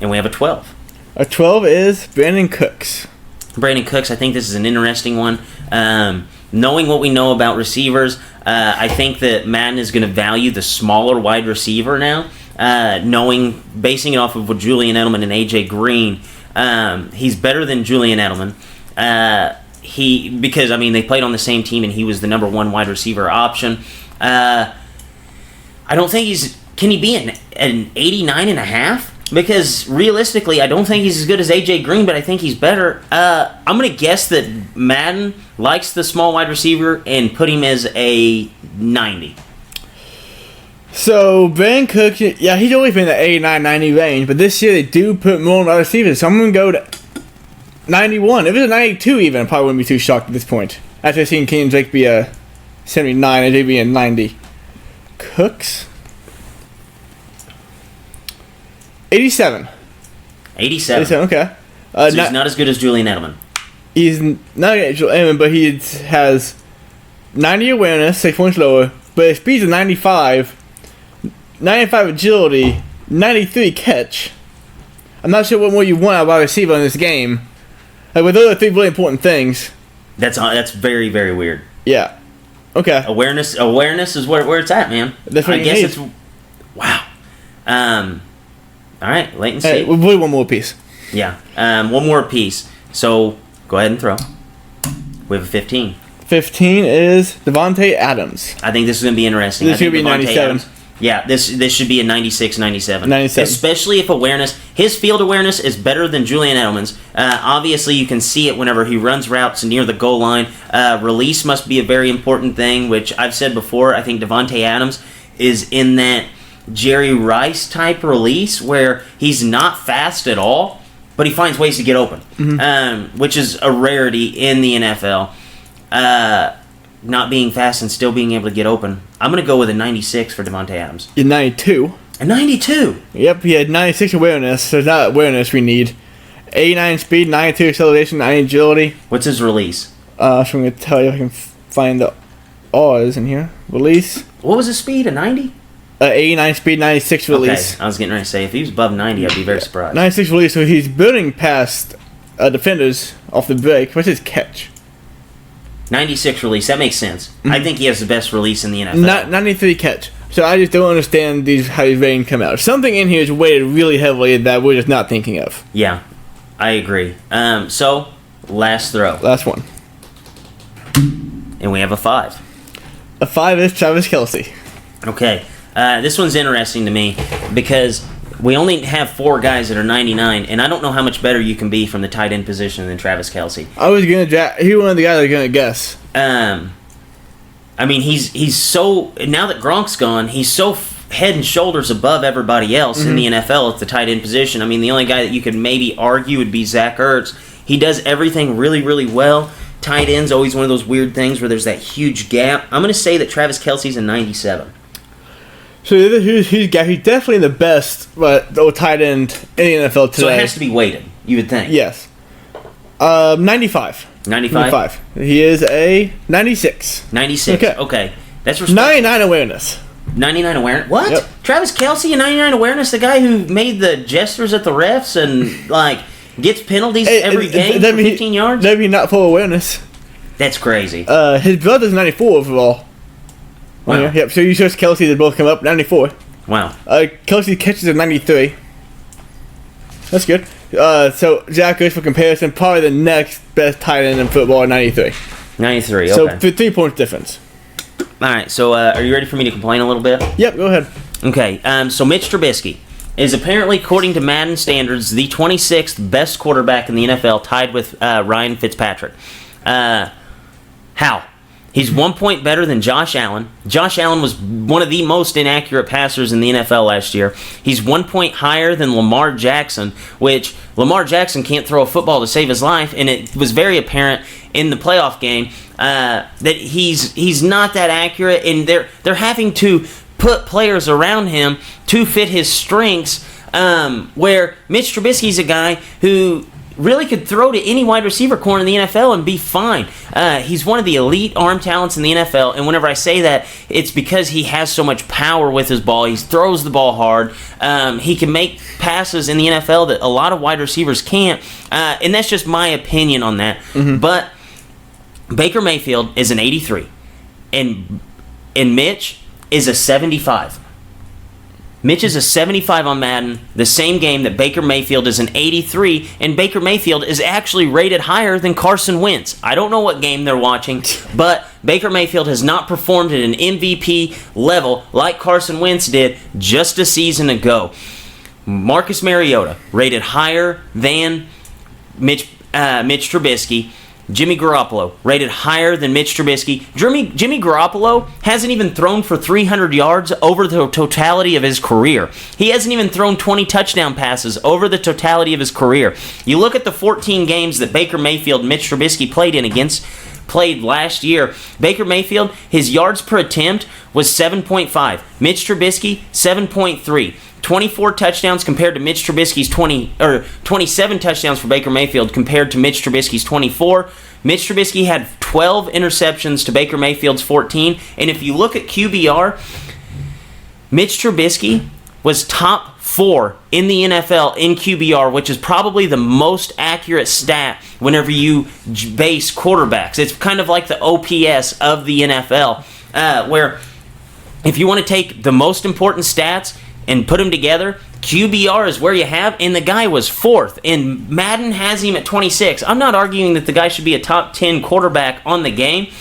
And we have a 12. A 12 is Brandon Cooks. Brandon Cooks, I think this is an interesting one. Knowing what we know about receivers, I think that Madden is going to value the smaller wide receiver now. Basing it off of what Julian Edelman and AJ Green, He's better than Julian Edelman. Because they played on the same team and he was the number one wide receiver option. I don't think can he be an 89.5? Because realistically, I don't think he's as good as AJ Green, but I think he's better. I'm going to guess that Madden likes the small wide receiver and put him as a 90. So, Ben Cook, yeah, he's always been in the 89, 90 range, but this year they do put more on wide receivers, so I'm going to go to 91. If it was a 92 even, I probably wouldn't be too shocked at this point. After seeing Kenyon Drake be a 79 and be a 90. Cooks? 87. 87. Okay. So he's not as good as Julian Edelman. He's not actual Edelman, but he has 90 awareness, 6 points lower, but his speed's a 95, 95 agility, 93 catch. I'm not sure what more you want out of a receiver in this game. Like, with those are 3 really important things. That's very, very weird. Yeah. Okay. Awareness is where it's at, man. That's what I guess it's wow. All right, wait and see. Hey, we'll play one more piece. Yeah, one more piece. So go ahead and throw. We have a 15. 15 is Devontae Adams. I think this is going to be interesting. This should be 97. Yeah, this should be a 96, 97. 97. Especially if his field awareness is better than Julian Edelman's. Obviously, you can see it whenever he runs routes near the goal line. Release must be a very important thing, which I've said before. I think Devontae Adams is in that Jerry Rice type release where he's not fast at all, but he finds ways to get open, which is a rarity in the NFL. Not being fast and still being able to get open. I'm going to go with a 96 for Devontae Adams. In 92. A 92? Yep, he had 96 awareness, so it's not awareness we need. 89 speed, 92 acceleration, 90 agility. What's his release? So I'm going to tell you if I can find the R's in here. Release. What was his speed, a 90? 89 speed, 96 release. Okay, I was getting ready to say, if he was above 90, I'd be very surprised. 96 release, so he's building past defenders off the break. What's his catch? 96 release, that makes sense. I think he has the best release in the NFL. 93 catch. So I just don't understand how these ratings come out. Something in here is weighted really heavily that we're just not thinking of. Yeah, I agree. So, last throw. Last one. And we have a 5. A 5 is Travis Kelce. Okay, this one's interesting to me because we only have 4 guys that are 99, and I don't know how much better you can be from the tight end position than Travis Kelce. I was going to draft. He was one of the guys I was going to guess. He's so, now that Gronk's gone, he's so head and shoulders above everybody else in the NFL at the tight end position. I mean, the only guy that you could maybe argue would be Zach Ertz. He does everything really, really well. Tight end's always one of those weird things where there's that huge gap. I'm going to say that Travis Kelce's a 97. So he's definitely the best tight end in the NFL today. So it has to be weighted, you would think. Yes. 95. 95? He is a 96. 96. Okay. That's respectable. 99 awareness. 99 awareness? What? Yep. Travis Kelce, a 99 awareness? The guy who made the gestures at the refs and, gets penalties every game for 15 yards? Maybe not full awareness. That's crazy. His brother's 94 overall. Wow. Yep, so you chose Kelce, they both come up, 94. Wow. Kelce catches a 93. That's good. So, Zach Ertz, for comparison, probably the next best tight end in football, 93. 93, okay. So, 3 points difference. All right, so are you ready for me to complain a little bit? Yep, go ahead. Okay, so Mitch Trubisky is apparently, according to Madden standards, the 26th best quarterback in the NFL, tied with Ryan Fitzpatrick. How? He's 1 point better than Josh Allen. Josh Allen was one of the most inaccurate passers in the NFL last year. He's 1 point higher than Lamar Jackson, which Lamar Jackson can't throw a football to save his life, and it was very apparent in the playoff game that he's not that accurate, and they're having to put players around him to fit his strengths, where Mitch Trubisky's a guy who really could throw to any wide receiver corner in the NFL and be fine. He's one of the elite arm talents in the NFL, and whenever I say that, it's because he has so much power with his ball. He throws the ball hard. He can make passes in the NFL that a lot of wide receivers can't, and that's just my opinion on that. But Baker Mayfield is an 83, and Mitch is a 75. Mitch is a 75 on Madden, the same game that Baker Mayfield is an 83, and Baker Mayfield is actually rated higher than Carson Wentz. I don't know what game they're watching, but Baker Mayfield has not performed at an MVP level like Carson Wentz did just a season ago. Marcus Mariota rated higher than Mitch Trubisky. Jimmy Garoppolo rated higher than Mitch Trubisky. Jimmy Garoppolo hasn't even thrown for 300 yards over the totality of his career. He hasn't even thrown 20 touchdown passes over the totality of his career. You look at the 14 games that Baker Mayfield and Mitch Trubisky played last year. Baker Mayfield, his yards per attempt was 7.5. Mitch Trubisky, 7.3. 24 touchdowns compared to Mitch Trubisky's 27 touchdowns for Baker Mayfield compared to Mitch Trubisky's 24. Mitch Trubisky had 12 interceptions to Baker Mayfield's 14. And if you look at QBR, Mitch Trubisky was top 4 in the NFL in QBR, which is probably the most accurate stat whenever you base quarterbacks. It's kind of like the OPS of the NFL, where if you want to take the most important stats and put them together, QBR is where you have, and the guy was 4th, and Madden has him at 26. I'm not arguing that the guy should be a top 10 quarterback on the game,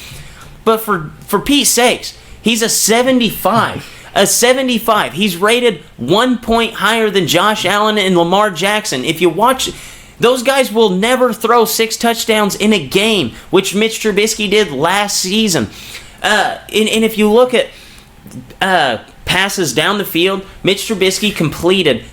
but for Pete's sakes, he's a 75. A 75. He's rated 1 point higher than Josh Allen and Lamar Jackson. If you watch, those guys will never throw 6 touchdowns in a game, which Mitch Trubisky did last season. And if you look at passes down the field, Mitch Trubisky completed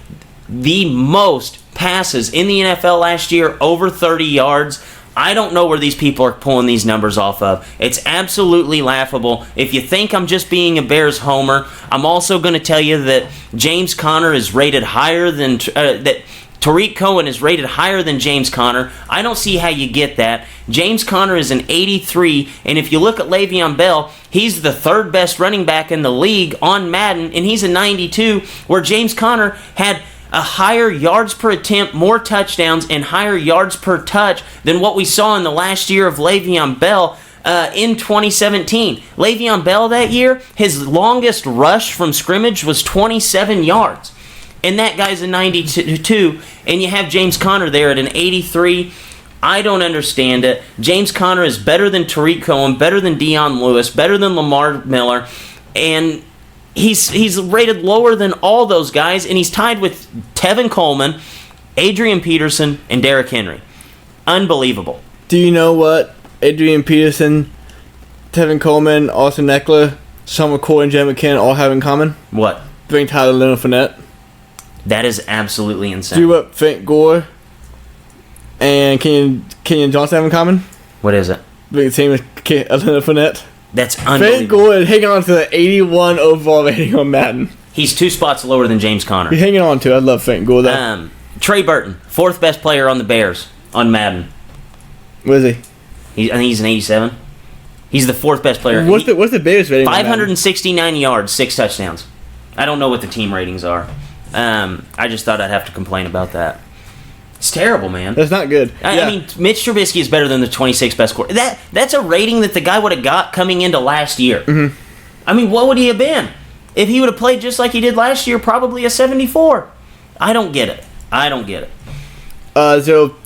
the most passes in the NFL last year, over 30 yards. I don't know where these people are pulling these numbers off of. It's absolutely laughable. If you think I'm just being a Bears homer, I'm also going to tell you that James Conner is rated higher than that. Tariq Cohen is rated higher than James Conner. I don't see how you get that. James Conner is an 83, and if you look at Le'Veon Bell, he's the 3rd best running back in the league on Madden, and he's a 92, where James Conner had a higher yards per attempt, more touchdowns, and higher yards per touch than what we saw in the last year of Le'Veon Bell in 2017. Le'Veon Bell that year, his longest rush from scrimmage was 27 yards. And that guy's a 92, and you have James Conner there at an 83. I don't understand it. James Conner is better than Tariq Cohen, better than Deion Lewis, better than Lamar Miller, and he's rated lower than all those guys, and he's tied with Tevin Coleman, Adrian Peterson, and Derrick Henry. Unbelievable. Do you know what Adrian Peterson, Tevin Coleman, Austin Eckler, Sean McCoy, and Jen McKinnon all have in common? What? Bring Tyler Leonard Fournette. That is absolutely insane. Do you know what Frank Gore and Kenyon Johnson have in common? What is it? Being the same as Leonard Fournette. That's unbelievable. Frank Gore is hanging on to the 81 overall rating on Madden. He's 2 spots lower than James Conner. He's hanging on to it. I love Frank Gore, though. Trey Burton, 4th best player on the Bears on Madden. What is he? I think he's an 87. He's the 4th best player. What's the Bears rating? 569 yards, 6 touchdowns. I don't know what the team ratings are. I just thought I'd have to complain about that. It's terrible, man. That's not good. I mean, Mitch Trubisky is better than the 26th best quarterback. That's a rating that the guy would have got coming into last year. Mm-hmm. I mean, what would he have been? If he would have played just like he did last year, probably a 74. I don't get it. So,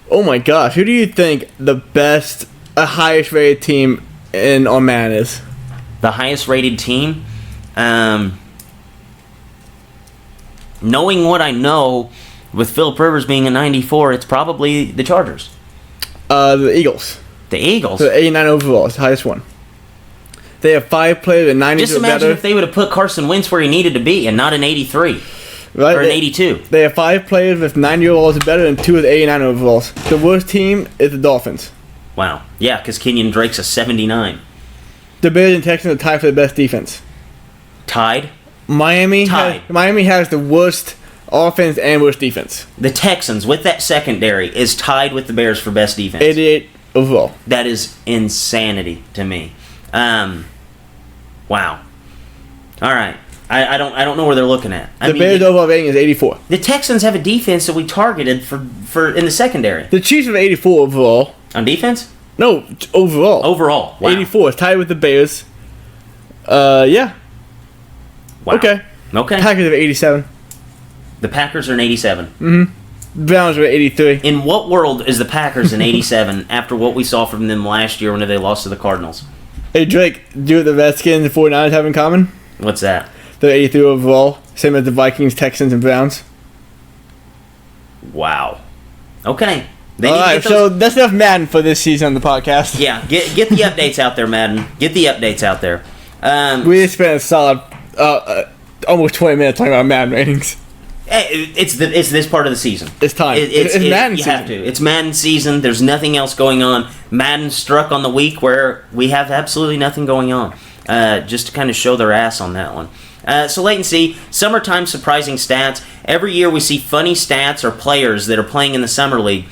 oh my gosh, who do you think the highest rated team on Madden is? The highest rated team? Knowing what I know, with Phillip Rivers being a 94, it's probably the Chargers. The Eagles. The Eagles? The 89 overall. It's the highest one. They have 5 players at 90 Just or better. imagine if they would have put Carson Wentz where he needed to be and not an 83. Right? Or an 82. They have 5 players with 90 overalls or better and 2 with 89 overalls. The worst team is the Dolphins. Wow. Yeah, because Kenyon Drake's a 79. The Bears and Texans are tied for the best defense. Tied? Miami has the worst offense and worst defense. The Texans, with that secondary, is tied with the Bears for best defense. 88 overall. That is insanity to me. Wow. All right. I don't know where they're looking at. The Bears' overall rating is 84. The Texans have a defense that we targeted for in the secondary. The Chiefs have 84 overall. On defense? No, overall. Overall. Wow. 84. It's tied with the Bears. Yeah. Wow. Okay. Okay. Packers are 87. The Packers are in 87. Browns are 83. In what world is the Packers in 87 after what we saw from them last year when they lost to the Cardinals? Hey, Drake, do what the Redskins and 49ers have in common? What's that? They're 83 overall, same as the Vikings, Texans, and Browns. Wow. Okay. They All need to right, get so those- that's enough Madden for this season on the podcast. Yeah, get the updates out there, Madden. Get the updates out there. We just spent a solid almost 20 minutes talking about Madden ratings. It's this part of the season. It's time. It's Madden you season. have to. It's Madden season. There's nothing else going on. Madden struck on the week where we have absolutely nothing going on. Just to kind of show their ass on that one. So wait and see. Summertime surprising stats. Every year we see funny stats or players that are playing in the summer league.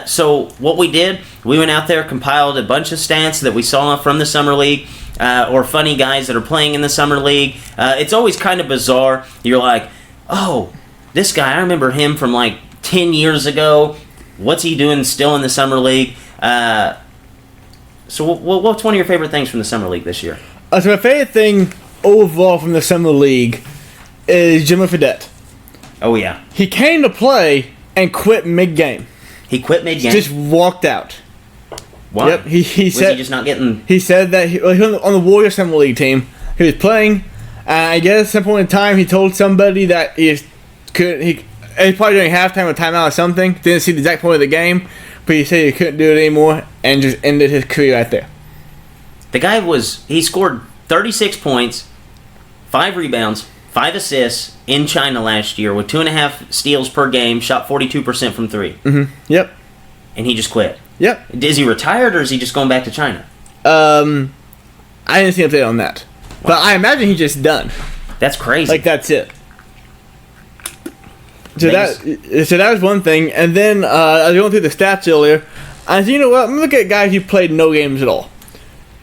So what we did, we went out there, compiled a bunch of stats that we saw from the summer league, or funny guys that are playing in the summer league. It's always kind of bizarre. You're like, oh, this guy, I remember him from like 10 years ago. What's he doing still in the summer league? So what's one of your favorite things from the summer league this year? So my favorite thing overall from the summer league is Jimmy Fredette. Oh, yeah. He came to play and quit mid-game. He quit mid-game? Just walked out. Why? Yep, he was said he just not getting... He said that he was on the Warrior Summer League team. He was playing, and I guess at some point in time he told somebody that he was probably doing halftime or timeout or something. Didn't see the exact point of the game, but he said he couldn't do it anymore and just ended his career right there. The guy he scored 36 points, 5 rebounds, 5 assists in China last year with 2.5 steals per game, shot 42% from 3. Yep. And he just quit. Yep. Is he retired or is he just going back to China? I didn't see an update on that. But I imagine he's just done. That's crazy. Like, that's it. So that was one thing. And then I was going through the stats earlier. I said, you know what? I'm going to look at guys who played no games at all.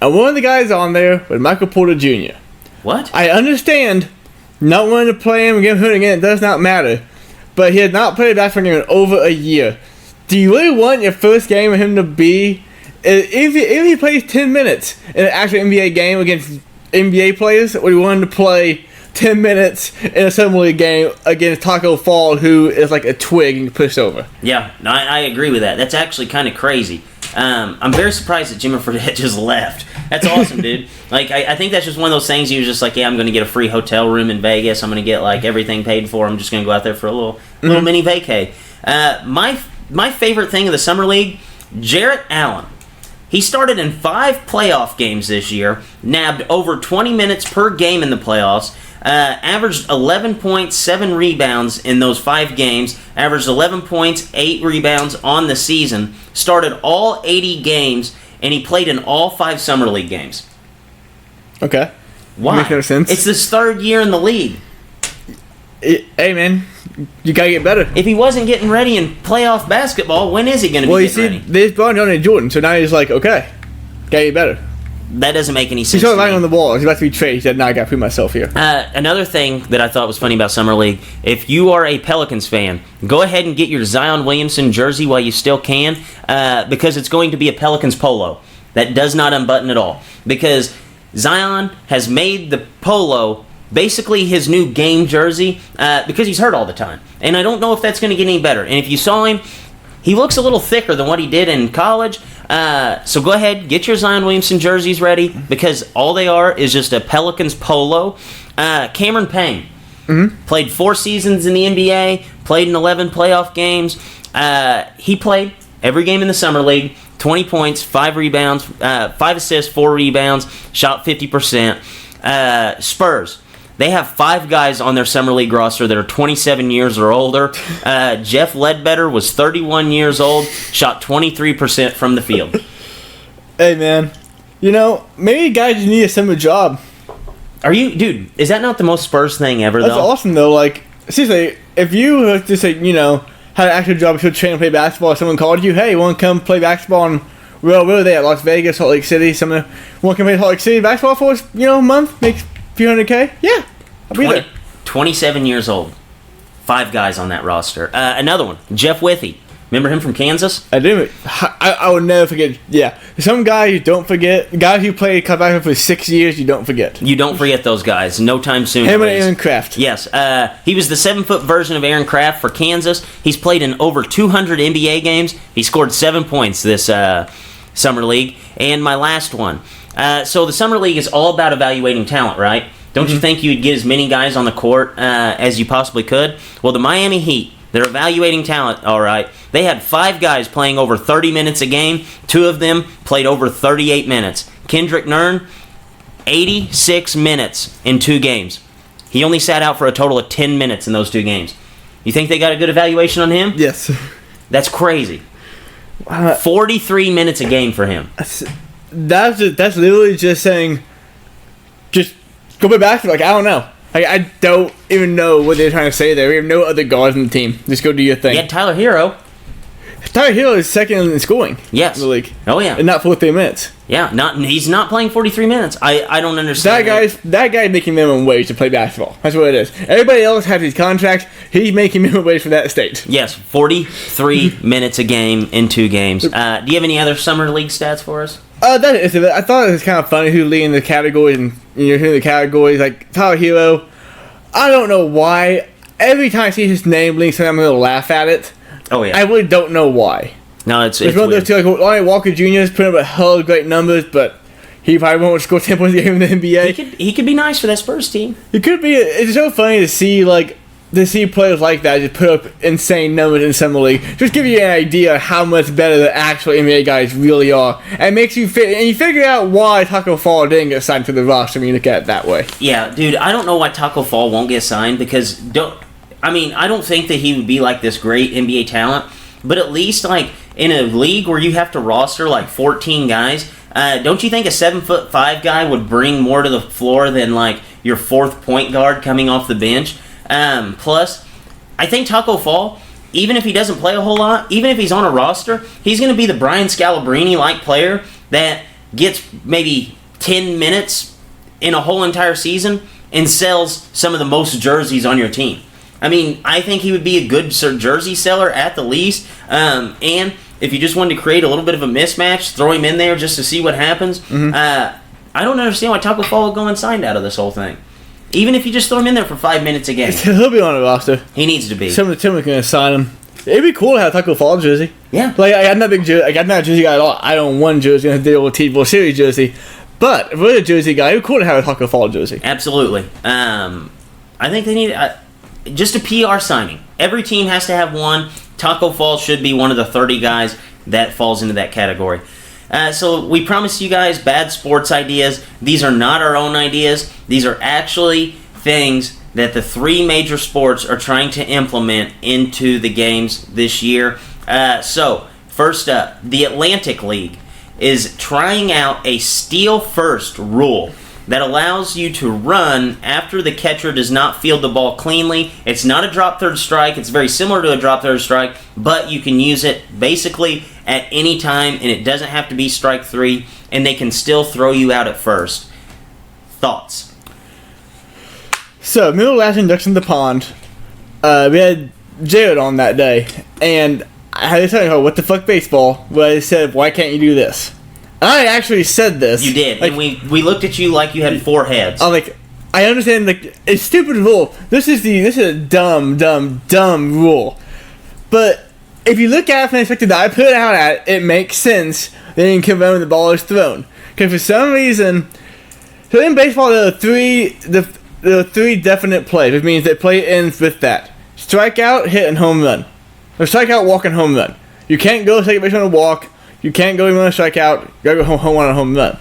And one of the guys on there was Michael Porter Jr. What? I understand not wanting to play him again, it does not matter. But he had not played a basketball game in over a year. Do you really want your first game of him to be... If he plays 10 minutes in an actual NBA game against NBA players, or you want him to play 10 minutes in a summer league game against Taco Fall, who is like a twig and pushed over? Yeah, no, I agree with that. That's actually kind of crazy. I'm very surprised that Jimmy Fredette just left. That's awesome, dude. Like, I think that's just one of those things. He was just like, yeah, I'm going to get a free hotel room in Vegas. I'm going to get like everything paid for. I'm just going to go out there for a little mini vacay. My favorite thing of the summer league, Jarrett Allen. He started in 5 playoff games this year, nabbed over 20 minutes per game in the playoffs, averaged 11 points, 7 rebounds in those 5 games, averaged 11 points, 8 rebounds on the season, started all 80 games, and he played in all 5 summer league games. Okay. Why? Makes no sense. It's his 3rd year in the league. Hey, man, you gotta get better. If he wasn't getting ready in playoff basketball, when is he going to be getting ready? They brought on Jordan, so now he's like, okay, gotta get better. That doesn't make any sense. He's to lying me. on the wall. He's about to be traded. He said, "No, I gotta prove myself here." Another thing that I thought was funny about Summer League, if you are a Pelicans fan, go ahead and get your Zion Williamson jersey while you still can, because it's going to be a Pelicans polo that does not unbutton at all. Because Zion has made the polo basically his new game jersey, because he's hurt all the time. And I don't know if that's going to get any better. And if you saw him, he looks a little thicker than what he did in college. So go ahead, get your Zion Williamson jerseys ready, because all they are is just a Pelicans polo. Cameron Payne played 4 seasons in the NBA, played in 11 playoff games. He played every game in the summer league. 20 points, 5 rebounds, 5 assists, 4 rebounds, shot 50%. Spurs. They have 5 guys on their summer league roster that are 27 years or older. Jeff Ledbetter was 31 years old, shot 23% from the field. Hey, man, you know, maybe guys just need a summer job. Dude, is that not the most Spurs thing ever, That's though? awesome, though. Like, seriously, if you just, like, you know, had an actual job to train and play basketball, someone called you, hey, you want to come play basketball in, where were they at? Las Vegas, Salt Lake City? Someone want to come play Salt Lake City basketball for us, you know, a month, make $300K? Yeah, I'll be there. 27 years old. 5 guys on that roster. Another one, Jeff Withey. Remember him from Kansas? I do. I will never forget. Yeah, some guy you don't forget. Guys who played cut back for 6 years, you don't forget. You don't forget those guys. No time soon. Him and Aaron Kraft. Yes, he was the 7-foot version of Aaron Kraft for Kansas. He's played in over 200 NBA games. He scored 7 points this summer league. And my last one. So the summer league is all about evaluating talent, right? Don't you think you'd get as many guys on the court as you possibly could? Well, the Miami Heat, they're evaluating talent, all right. They had 5 guys playing over 30 minutes a game. 2 of them played over 38 minutes. Kendrick Nunn, 86 minutes in 2 games. He only sat out for a total of 10 minutes in those 2 games. You think they got a good evaluation on him? Yes. That's crazy. 43 minutes a game for him. That's literally just saying, just go back to like, I don't know. I don't even know what they're trying to say there. We have no other guards in the team. Just go do your thing. You had Tyler Hero. Tyler Hero is second in scoring. Yes. In the league. Oh, yeah. And not 43 minutes. Yeah, he's not playing 43 minutes. I don't understand. That guy's making minimum wage to play basketball. That's what it is. Everybody else has these contracts. He's making minimum wage for that state. Yes, 43 minutes a game in 2 games. Do you have any other summer league stats for us? That is it. I thought it was kind of funny who's leading the categories, and you're hearing the categories like Tyler Hero. I don't know why. Every time I see his name linked, I'm going to laugh at it. Oh yeah. I really don't know why. No, it's one of those two. Like Lonnie Walker Jr. is putting up a hell of great numbers, but he probably won't score 10 points a game in the NBA. He could be nice for that Spurs team. It could be. It's so funny to see players like that just put up insane numbers in summer league. Just give you an idea of how much better the actual NBA guys really are, and it makes you and you figure out why Taco Fall didn't get signed to the roster when you look at it that way. Yeah, dude, I don't know why Taco Fall won't get signed because I don't think that he would be like this great NBA talent, but at least like in a league where you have to roster like 14 guys, don't you think a 7'5" guy would bring more to the floor than like your 4th point guard coming off the bench? Plus, I think Taco Fall, even if he doesn't play a whole lot, even if he's on a roster, he's going to be the Brian Scalabrine-like player that gets maybe 10 minutes in a whole entire season and sells some of the most jerseys on your team. I mean, I think he would be a good jersey seller at the least, and if you just wanted to create a little bit of a mismatch, throw him in there just to see what happens. Mm-hmm. I don't understand why Taco Fall would go unsigned out of this whole thing. Even if you just throw him in there for 5 minutes a game. He'll be on the roster. He needs to be. Some of the team are going to sign him. It'd be cool to have a Taco Fall jersey. Yeah. Like, I'm not a jersey guy at all. I own one jersey and the old T-Ball Series jersey. But if we're a jersey guy, it'd be cool to have a Taco Fall jersey. Absolutely. I think they need just a PR signing. Every team has to have one. Taco Fall should be one of the 30 guys that falls into that category. So we promised you guys bad sports ideas. These are not our own ideas. These are actually things that the 3 major sports are trying to implement into the games this year. So first up, the Atlantic League is trying out a steal first rule that allows you to run after the catcher does not field the ball cleanly. It's not a drop third strike. It's very similar to a drop third strike, but you can use it basically at any time, and it doesn't have to be strike 3, and they can still throw you out at first. Thoughts? So, middle last induction to the pond, we had Jared on that day, and I had to tell him, what the fuck baseball? Well, I said, why can't you do this? I actually said this. You did, like, and we looked at you like you had 4 heads. I'm like, I understand, like, it's a stupid rule. This is a dumb rule. But if you look at it from the perspective that I put it out at, it makes sense. Then you can run when the ball is thrown. Because for some reason, so in baseball there are 3 definite plays, which means that play ends with that: strikeout, hit, and home run. Or strikeout, walk, and home run. You can't go second base on a walk. You can't go even on a strikeout. You gotta go home on a home run.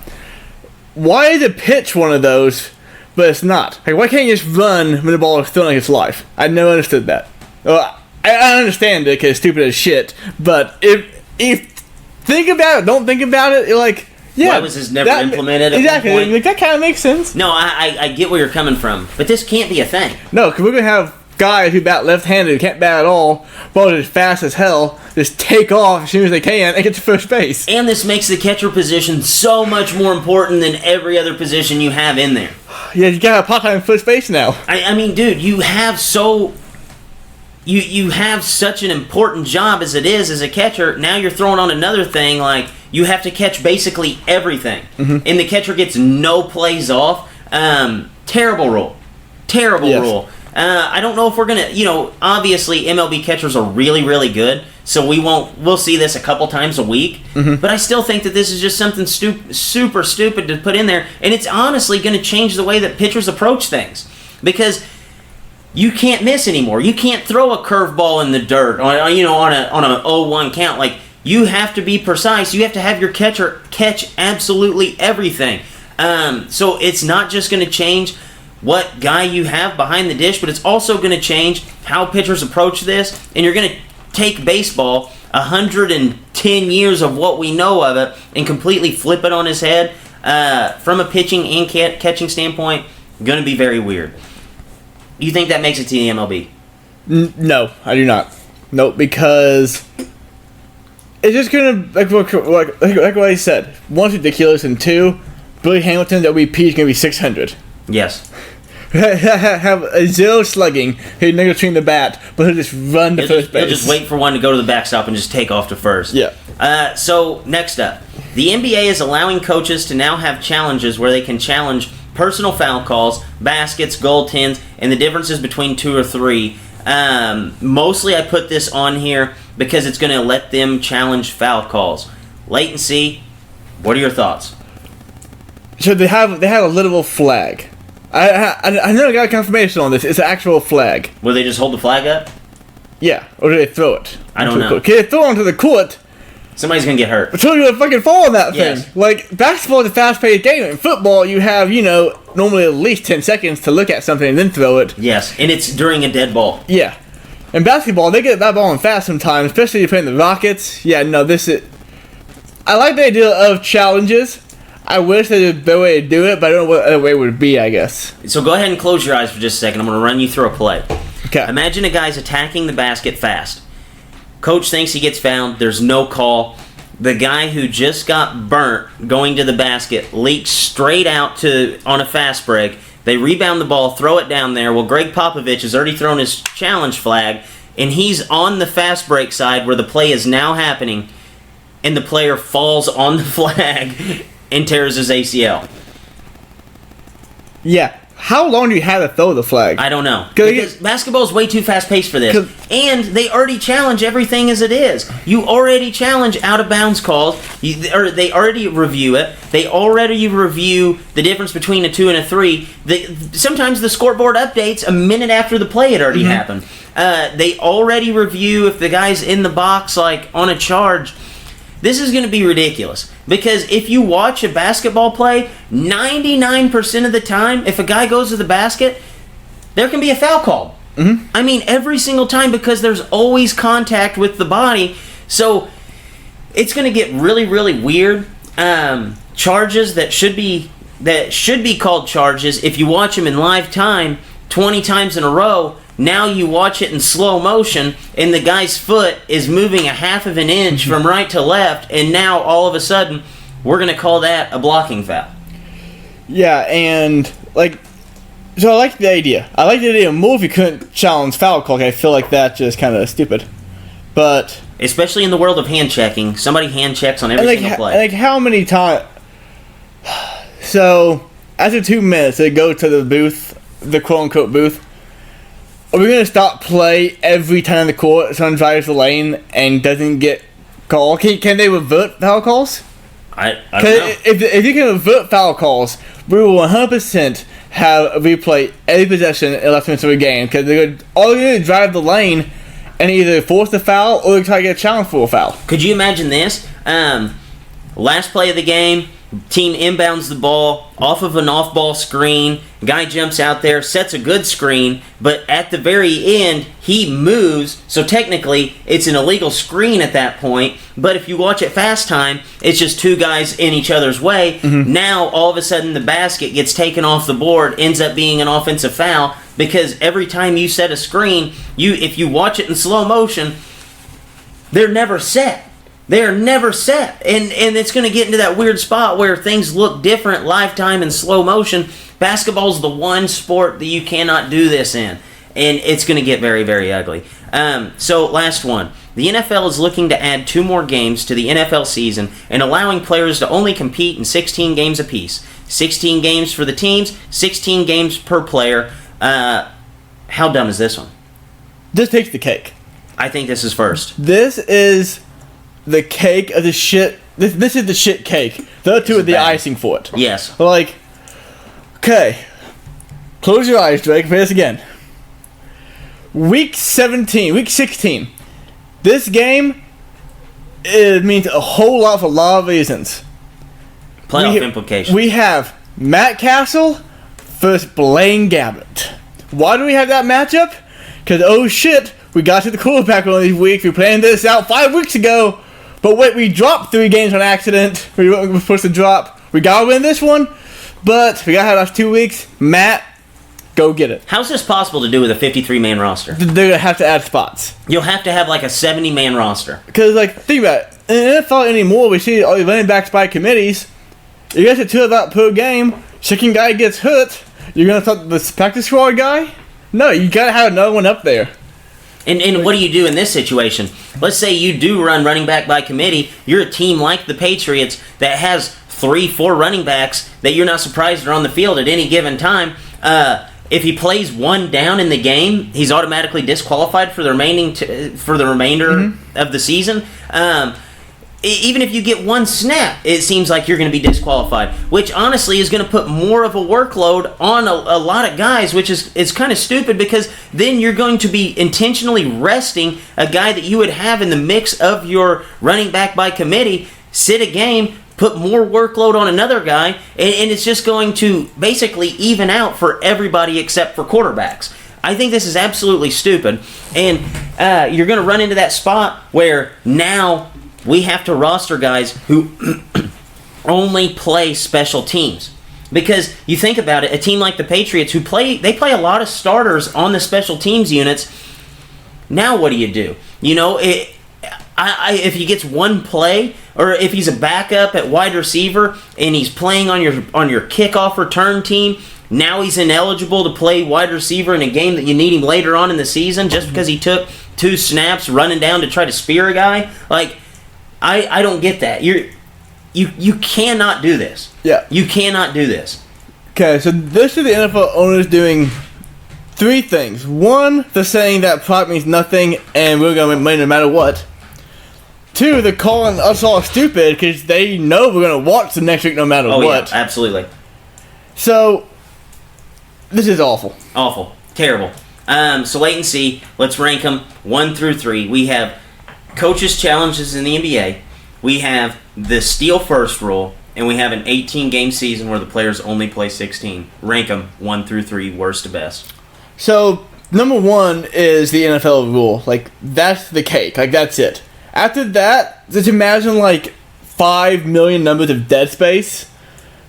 Why is a pitch one of those, but it's not? Like, why can't you just run when the ball is thrown like it's live? I never understood that. Well, I understand it because it's stupid as shit, but if think about it, don't think about it, you're like, yeah. Why was this never implemented at exactly, one point? like, that kind of makes sense. No, I get where you're coming from, but this can't be a thing. No, because we're going to have guys who bat left-handed, who can't bat at all, balls as fast as hell, just take off as soon as they can and get to first base. And this makes the catcher position so much more important than every other position you have in there. Yeah, you got a part-time first base now. I mean, dude, you have so... you have such an important job as it is as a catcher. Now you're throwing on another thing, like you have to catch basically everything, and the catcher gets no plays off. Terrible rule. Rule. I don't know if we're gonna, obviously MLB catchers are really, really good, so we'll see this a couple times a week. But I still think that this is just something super stupid to put in there, and it's honestly going to change the way that pitchers approach things, because you can't miss anymore. You can't throw a curveball in the dirt on a 0-1 count. Like, you have to be precise. You have to have your catcher catch absolutely everything. So it's not just going to change what guy you have behind the dish, but it's also going to change how pitchers approach this, and you're going to take baseball 110 years of what we know of it and completely flip it on his head. From a pitching and catching standpoint, going to be very weird. You think that makes it to the MLB? No, I do not. Nope, because it's just gonna like what I said. One's ridiculous, and two, Billy Hamilton's OBP is gonna be 600. Yes. Have a zero slugging. He'll never swing the bat, but he'll just run to first base. He'll just wait for one to go to the backstop and just take off to first. Yeah. So next up, the NBA is allowing coaches to now have challenges where they can challenge personal foul calls, baskets, goaltends, and the differences between 2 or 3. Mostly I put this on here because it's going to let them challenge foul calls. Latency, what are your thoughts? So they have a literal flag. I never got confirmation on this. It's an actual flag. Will they just hold the flag up? Yeah, or do they throw it? I don't know. Can they throw it onto the court? Somebody's gonna get hurt. So you're gonna fucking fall on that thing. Yes. Like, basketball is a fast-paced game. In football, you have, normally at least 10 seconds to look at something and then throw it. Yes, and it's during a dead ball. Yeah. In basketball, they get that ball in fast sometimes, especially if you're playing the Rockets. Yeah, no, I like the idea of challenges. I wish there was a better way to do it, but I don't know what other way it would be, I guess. So go ahead and close your eyes for just a second. I'm gonna run you through a play. Okay. Imagine a guy's attacking the basket fast. Coach thinks he gets fouled. There's no call. The guy who just got burnt going to the basket leaks straight out on a fast break. They rebound the ball, throw it down there. Well, Greg Popovich has already thrown his challenge flag, and he's on the fast break side where the play is now happening, and the player falls on the flag and tears his ACL. Yeah. How long do you have to throw the flag? I don't know. Because basketball is way too fast-paced for this. And they already challenge everything as it is. You already challenge out-of-bounds calls. They already review it. They already review the difference between a 2 and a 3. Sometimes the scoreboard updates a minute after the play had already happened. They already review if the guy's in the box, like, on a charge. This is going to be ridiculous, because if you watch a basketball play, 99% of the time, if a guy goes to the basket, there can be a foul called. I mean, every single time, because there's always contact with the body. So it's going to get really, really weird. Charges that should be called charges, if you watch them in live time 20 times in a row, now you watch it in slow motion, and the guy's foot is moving a half of an inch from right to left, and now all of a sudden, we're going to call that a blocking foul. Yeah, and, so I like the idea. I like the idea more if you couldn't challenge foul call. I feel like that's just kind of stupid. But... especially in the world of hand checking, somebody hand checks on every single play. How many times... So, after 2 minutes, they go to the booth, the quote-unquote booth. Are we going to stop play every time the court someone drives the lane and doesn't get called? Can they revert foul calls? I don't know. If you can revert foul calls, we will 100% have a replay every possession in less minutes of a game, because they're all going to drive the lane and either force the foul or try to get a challenge for a foul. Could you imagine this? Last play of the game, team inbounds the ball off of an off-ball screen. Guy jumps out there, sets a good screen, but at the very end, he moves. So technically, it's an illegal screen at that point. But if you watch it fast time, it's just 2 guys in each other's way. Now, all of a sudden, the basket gets taken off the board, ends up being an offensive foul, because every time you set a screen, if you watch it in slow motion, they're never set. They are never set, and it's going to get into that weird spot where things look different live time and slow motion. Basketball's the one sport that you cannot do this in. and it's going to get very, very ugly. So last one. The NFL is looking to add 2 more games to the NFL season and allowing players to only compete in 16 games apiece. 16 games for the teams, 16 games per player. How dumb is this one? This takes the cake. I think this is first. This is the cake of the shit. This is the shit cake. The other two are the icing for it. Yes. Like, okay. Close your eyes, Drake. Play this again. Week 16. This game, it means a whole lot for a lot of reasons. Playoff implications. We have Matt Castle versus Blaine Gabbert. Why do we have that matchup? Because, oh shit, we got to the quarterback one of these weeks. We planned this out 5 weeks ago. But wait, we dropped 3 games on accident. We were supposed to drop. We gotta win this one. But we gotta have last 2 weeks. Matt, go get it. How's this possible to do with a 53-man roster? They're gonna have to add spots. You'll have to have like a 70-man roster. Because, like, think about it. In the NFL anymore, we see all the running backs by committees. You guys have 2 of that per game. Second guy gets hurt. You're gonna start the practice squad guy? No, you gotta have another one up there. And what do you do in this situation? Let's say you do run running back by committee. You're a team like the Patriots that has 3-4 running backs that you're not surprised are on the field at any given time. If he plays one down in the game, he's automatically disqualified for the remainder of the season. Even if you get one snap, it seems like you're going to be disqualified, which honestly is going to put more of a workload on a lot of guys, which is kind of stupid because then you're going to be intentionally resting a guy that you would have in the mix of your running back by committee, sit a game, put more workload on another guy, and it's just going to basically even out for everybody except for quarterbacks. I think this is absolutely stupid, and you're going to run into that spot where now we have to roster guys who only play special teams. Because you think about it, a team like the Patriots they play a lot of starters on the special teams units. Now what do you do? You know, if he gets one play, or if he's a backup at wide receiver and he's playing on your kickoff return team, now he's ineligible to play wide receiver in a game that you need him later on in the season just because he took 2 snaps running down to try to spear a guy. Like, I don't get that. You cannot do this. Yeah. You cannot do this. Okay, so this is the NFL owners doing 3 things. 1, they're saying that product means nothing and we're going to make money no matter what. 2, they're calling us all stupid because they know we're going to watch the next week no matter what. Yeah, absolutely. So, this is awful. Awful. Terrible. So wait and see. Let's rank them 1 through 3. We have coaches' challenges in the NBA. We have the steal first rule, and we have an 18-game season where the players only play 16. Rank them 1 through 3, worst to best. So, number 1 is the NFL rule. Like, that's the cake. Like, that's it. After that, just imagine, like, 5 million numbers of dead space.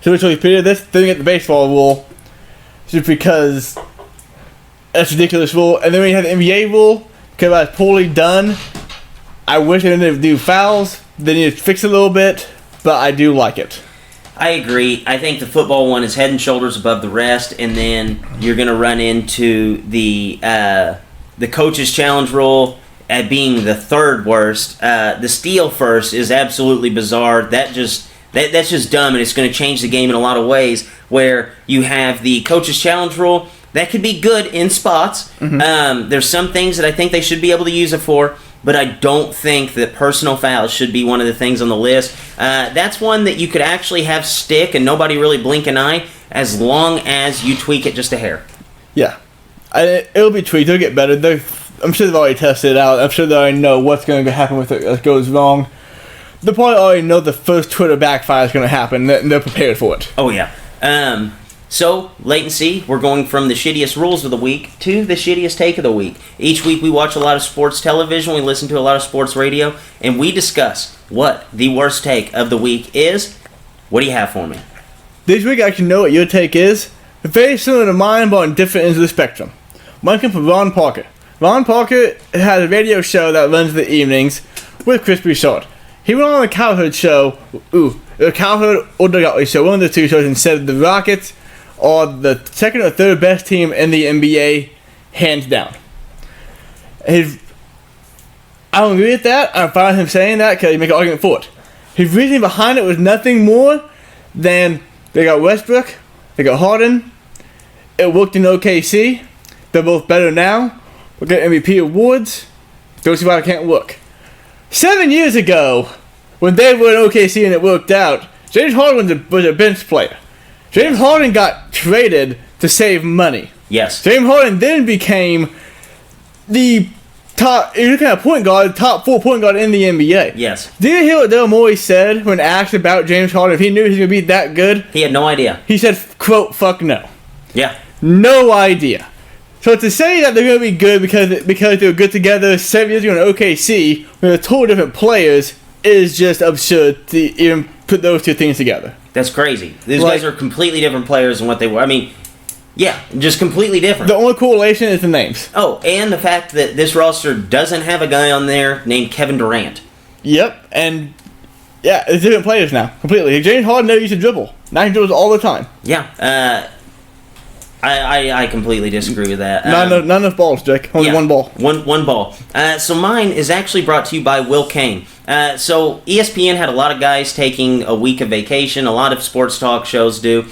So, we repeated this, then we get the baseball rule, just because that's a ridiculous rule. And then we have the NBA rule, because it's poorly done. I wish they didn't do fouls. They need to fix it a little bit, but I do like it. I agree. I think the football one is head and shoulders above the rest, and then you're going to run into the coach's challenge rule at being the 3rd worst. The steal first is absolutely bizarre. That's just dumb, and it's going to change the game in a lot of ways. Where you have the coach's challenge rule that could be good in spots. Mm-hmm. There's some things that I think they should be able to use it for. But I don't think that personal fouls should be one of the things on the list. That's one that you could actually have stick and nobody really blink an eye as long as you tweak it just a hair. Yeah. It'll be tweaked. It'll get better. I'm sure they've already tested it out. I'm sure they already know what's going to happen with it that goes wrong. They probably already know the first Twitter backfire is going to happen, and they're prepared for it. Oh, yeah. So, latency, we're going from the shittiest rules of the week to the shittiest take of the week. Each week we watch a lot of sports television, we listen to a lot of sports radio, and we discuss what the worst take of the week is. What do you have for me? This week I actually know what your take is. Very similar to mine, but on different ends of the spectrum. Mine comes from Ron Parker. Ron Parker has a radio show that runs in the evenings with Chris Broussard. He went on the Cowherd show, the Cowherd or Dugout show, one of the 2 shows, and said the Rockets are the 2nd or 3rd best team in the NBA hands down. I don't agree with that. I'm fine with him saying that because he make an argument for it. His reasoning behind it was nothing more than they got Westbrook, they got Harden. It worked in OKC. They're both better now. We're getting MVP awards. Don't see why it can't work. 7 years ago, when they were in OKC and it worked out, James Harden was a bench player. James Harden got traded to save money. Yes. James Harden then became the top, if you're looking at point guard, top 4 point guard in the NBA. Yes. Did you hear what Daryl Morey said when asked about James Harden, if he knew he was going to be that good? He had no idea. He said, quote, fuck no. Yeah. No idea. So to say that they're going to be good because they were good together 7 years ago in OKC, when they're totally different players, is just absurd to even put those two things together. That's crazy. These guys are completely different players than what they were. I mean, yeah, just completely different. The only correlation is the names. Oh, and the fact that this roster doesn't have a guy on there named Kevin Durant. Yep, and yeah, it's different players now, completely. James Harden never used to dribble. Now he dribbles all the time. Yeah, I completely disagree with that. Not enough balls, Jake. Only one ball. One ball. So mine is actually brought to you by Will Kane. So ESPN had a lot of guys taking a week of vacation. A lot of sports talk shows do.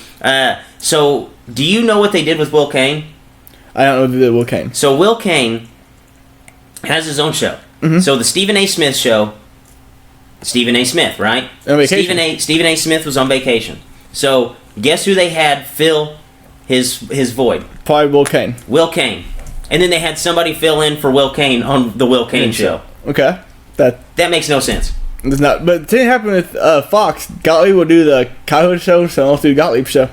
So do you know what they did with Will Kane? I don't know if they did Will Kane. So Will Kane has his own show. Mm-hmm. So the Stephen A. Smith show. Stephen A. Smith, right? On vacation. Stephen A. Smith was on vacation. So guess who they had fill his void? Probably Will Kane. Will Kane. And then they had somebody fill in for Will Kane on the Will Kane show. Okay. That makes no sense. It's not. But the thing happened with Fox. Gottlieb will do the Kyle show, so I'll do Gottlieb show.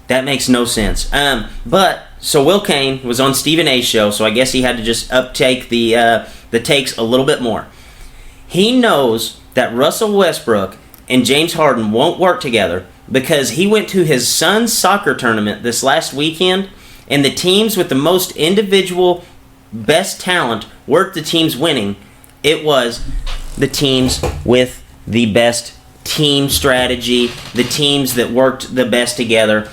That makes no sense. So Will Kane was on Stephen A's show, so I guess he had to just uptake the takes a little bit more. He knows that Russell Westbrook and James Harden won't work together because he went to his son's soccer tournament this last weekend, and the teams with the most individual best talent weren't the teams winning. It was the teams with the best team strategy, the teams that worked the best together,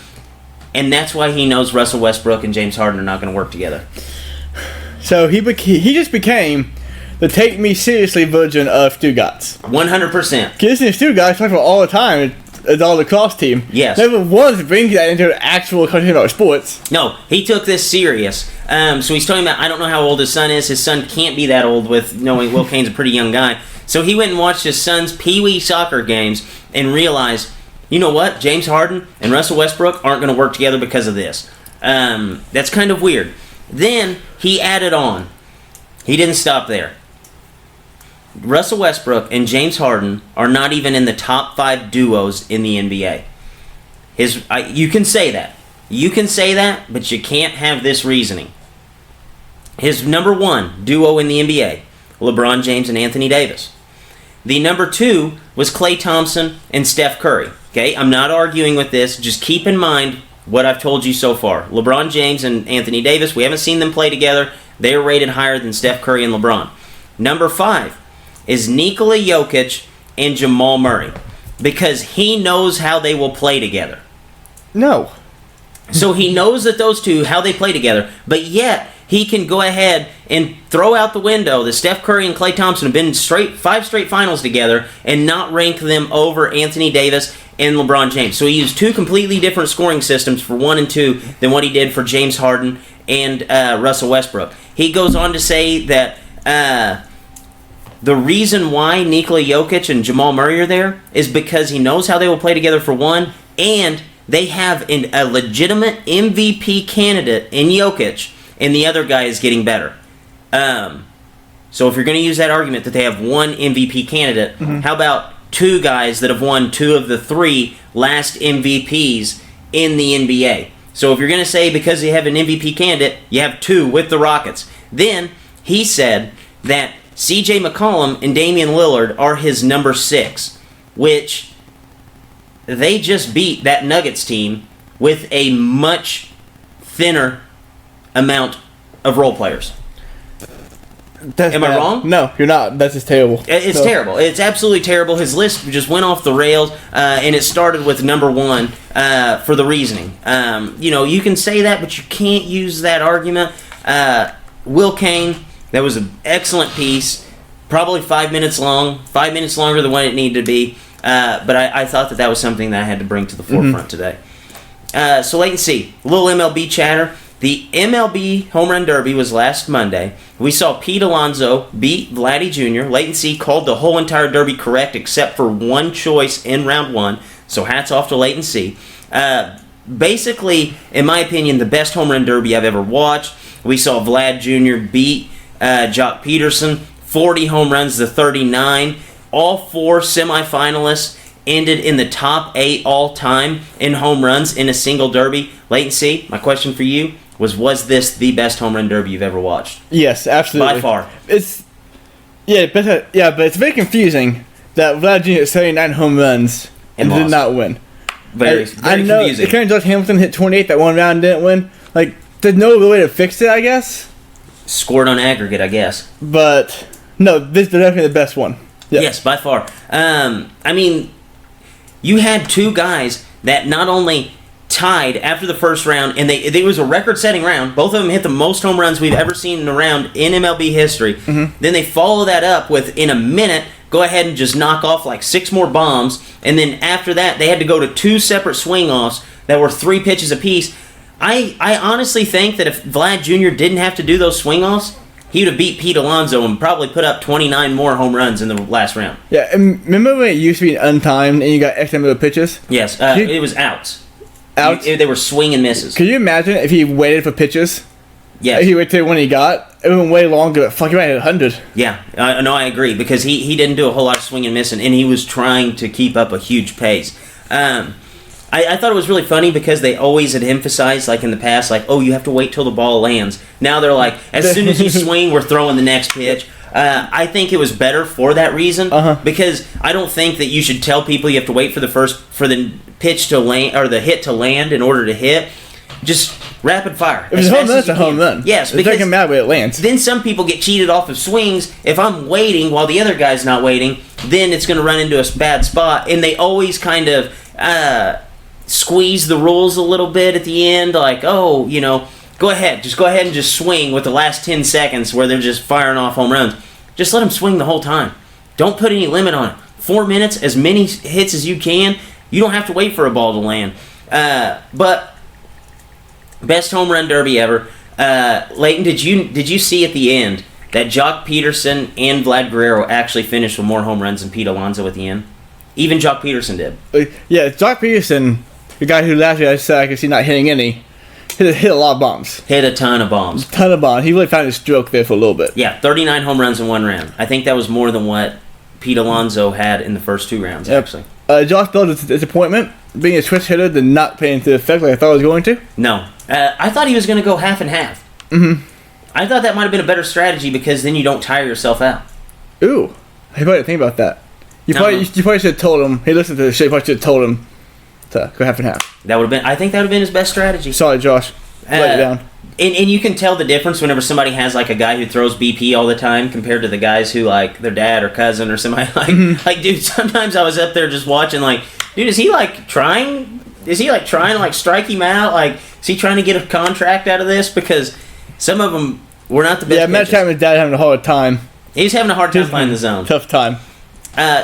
and that's why he knows Russell Westbrook and James Harden are not going to work together. So he just became the take me seriously version of Stugotz. 100%. Because this Stugotz talks about all the time. It's all the cross team. Yes. Never once brings that into an actual conversation about sports. No, he took this serious. So he's talking about, I don't know how old his son is. His son can't be that old with knowing Will Kane's a pretty young guy. So he went and watched his son's pee-wee soccer games and realized, you know what? James Harden and Russell Westbrook aren't going to work together because of this. That's kind of weird. Then he added on. He didn't stop there. Russell Westbrook and James Harden are not even in the top 5 duos in the NBA. You can say that. You can say that, but you can't have this reasoning. His number 1 duo in the NBA, LeBron James and Anthony Davis. The number 2 was Klay Thompson and Steph Curry. Okay, I'm not arguing with this. Just keep in mind what I've told you so far. LeBron James and Anthony Davis, we haven't seen them play together. They are rated higher than Steph Curry and LeBron. Number 5 is Nikola Jokic and Jamal Murray, because he knows how they will play together. No. So he knows that those two, how they play together, but yet he can go ahead and throw out the window that Steph Curry and Klay Thompson have been 5 straight finals together and not rank them over Anthony Davis and LeBron James. So he used 2 completely different scoring systems for 1 and 2 than what he did for James Harden and Russell Westbrook. He goes on to say that the reason why Nikola Jokic and Jamal Murray are there is because he knows how they will play together for 1, and they have a legitimate MVP candidate in Jokic, and the other guy is getting better. So if you're going to use that argument that they have 1 MVP candidate, how about 2 guys that have won 2 of the 3 last MVPs in the NBA? So if you're going to say because you have an MVP candidate, you have 2 with the Rockets. Then he said that C.J. McCollum and Damian Lillard are his number 6, which they just beat that Nuggets team with a much thinner amount of role players. Am I wrong? No, you're not. That's just terrible. It's terrible. It's absolutely terrible. His list just went off the rails, and it started with number 1 for the reasoning. You can say that, but you can't use that argument. Will Kane, that was an excellent piece. Probably 5 minutes long, 5 minutes longer than what it needed to be. But I thought that was something that I had to bring to the forefront today. So wait and see. A little MLB chatter. The MLB Home Run Derby was last Monday. We saw Pete Alonso beat Vladdy Jr. Leighton C. called the whole entire Derby correct except for one choice in round one. So hats off to Leighton C. Basically, in my opinion, the best Home Run Derby I've ever watched. We saw Vlad Jr. beat Jock Peterson. 40 home runs to 39. All 4 semifinalists ended in the top 8 all-time in home runs in a single derby. Leighton C., my question for you was this the best home run derby you've ever watched? Yes, absolutely. By far. But it's very confusing that Vlad Jr. hit 79 home runs and did not win. Very confusing. I know Josh Hamilton hit 28 that one round and didn't win. Like, there's no real way to fix it, I guess. Scored on aggregate, I guess. But, no, this is definitely the best one. Yep. Yes, by far. I mean, you had 2 guys that not only tied after the first round, and it was a record-setting round. Both of them hit the most home runs we've ever seen in a round in MLB history. Mm-hmm. Then they follow that up with, in a minute, go ahead and just knock off like 6 more bombs. And then after that, they had to go to 2 separate swing-offs that were 3 pitches apiece. I honestly think that if Vlad Jr. didn't have to do those swing-offs, he would have beat Pete Alonso and probably put up 29 more home runs in the last round. Yeah, and remember when it used to be untimed and you got X number of pitches? Yes, it was outs. Outs? They were swing and misses. Could you imagine if he waited for pitches? Yes. If he waited till when he got, it went way longer, but fuck, he might hit 100. Yeah, no, I agree, because he didn't do a whole lot of swing and missing, and he was trying to keep up a huge pace. I thought it was really funny because they always had emphasized, like in the past, like, oh, you have to wait till the ball lands. Now they're like, as soon as you swing, we're throwing the next pitch. I think it was better for that reason, because I don't think that you should tell people you have to wait for the pitch to land or the hit to land in order to hit. Just rapid fire. If it's a home run, it's a home run. Yes, because it doesn't matter where it lands. Then some people get cheated off of swings. If I'm waiting while the other guy's not waiting, then it's going to run into a bad spot, and they always kind of squeeze the rules a little bit at the end, like, oh, go ahead and just swing with the last 10 seconds where they're just firing off home runs. Just let them swing the whole time. Don't put any limit on it. 4 minutes, as many hits as you can. You don't have to wait for a ball to land. But best home run derby ever. Leighton, did you see at the end that Jock Peterson and Vlad Guerrero actually finished with more home runs than Pete Alonso at the end? Even Jock Peterson did. Yeah, Jock Peterson, the guy who last year I said I could see not hitting any, hit a lot of bombs. Hit a ton of bombs. He really found his stroke there for a little bit. Yeah, 39 home runs in one round. I think that was more than what Pete Alonso had in the first 2 rounds, actually. Josh Bell's disappointment, being a switch hitter, did not pay into effect like I thought it was going to. No. I thought he was going to go half and half. Mm-hmm. I thought that might have been a better strategy because then you don't tire yourself out. Ooh. I probably didn't think about that. You probably should have told him, he listened to the show, you probably should have told him to go half and half. I think that would have been his best strategy. Sorry, Josh. Let it down. And you can tell the difference whenever somebody has like a guy who throws BP all the time compared to the guys who like their dad or cousin or somebody like dude, sometimes I was up there just watching like, dude, is he trying to like strike him out? Like, is he trying to get a contract out of this? Because some of them were not the best. Yeah, Matt Chapman's dad having a hard time. He's having a hard time finding the zone. Tough time.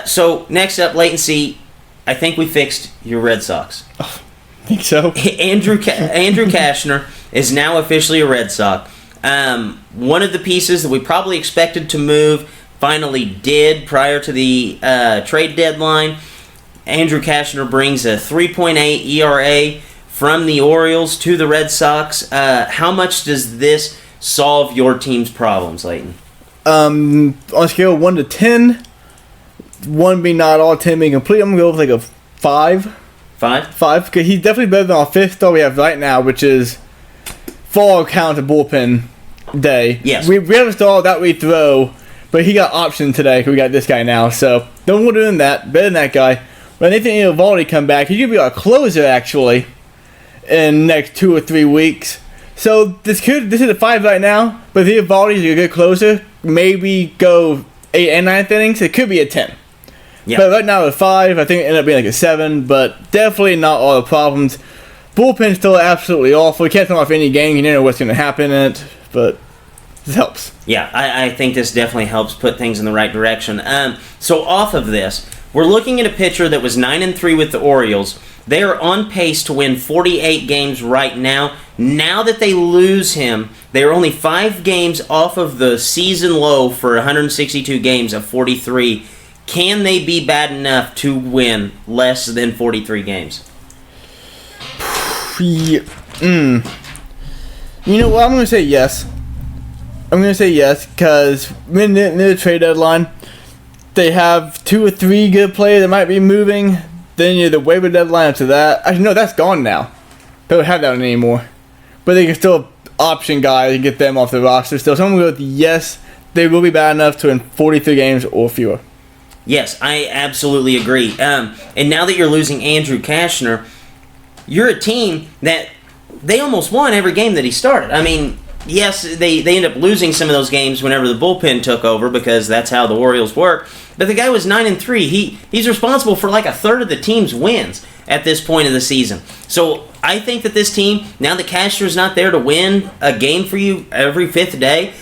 So next up, Leighton C. I think we fixed your Red Sox. Oh, I think so. Andrew Cashner is now officially a Red Sox. One of the pieces that we probably expected to move finally did prior to the trade deadline. Andrew Cashner brings a 3.8 ERA from the Orioles to the Red Sox. How much does this solve your team's problems, Leighton? On a scale of 1 to 10, 1 being not all, 10 being complete, I'm going to go with like a 5. 5? 5, because he's definitely better than our 5th star we have right now, which is full count of bullpen day. Yes. We have a star that we throw, but he got optioned today because we got this guy now. So, no more doing that. Better than that guy. When Nathan Eovaldi come back, he's going to be our closer, actually, in the next 2 or 3 weeks. So, this is a 5 right now, but if Eovaldi's a good closer, maybe go 8 and 9th innings, it could be a 10. Yeah. But right now at 5, I think it ended up being like a 7, but definitely not all the problems. Bullpen's still absolutely awful. You can't come off any game. You never know what's going to happen in it. but this helps. Yeah, I think this definitely helps put things in the right direction. So off of this, we're looking at a pitcher that was 9-3 with the Orioles. They are on pace to win 48 games right now. Now that they lose him, they are only 5 games off of the season low for 162 games of 43. Can they be bad enough to win less than 43 games? You know what? I'm going to say yes. I'm going to say yes because in the trade deadline, they have 2 or 3 good players that might be moving. Then you have the waiver deadline after that. Actually, no, that's gone now. They don't have that anymore. But they can still option guys and get them off the roster still. So I'm going to go with yes, they will be bad enough to win 43 games or fewer. Yes, I absolutely agree. And now that you're losing Andrew Kashner, you're a team that they almost won every game that he started. I mean, yes, they end up losing some of those games whenever the bullpen took over because that's how the Orioles work. But the guy was 9-3. He's responsible for like a third of the team's wins at this point of the season. So I think that this team, now that Cashner's not there to win a game for you every 5th day,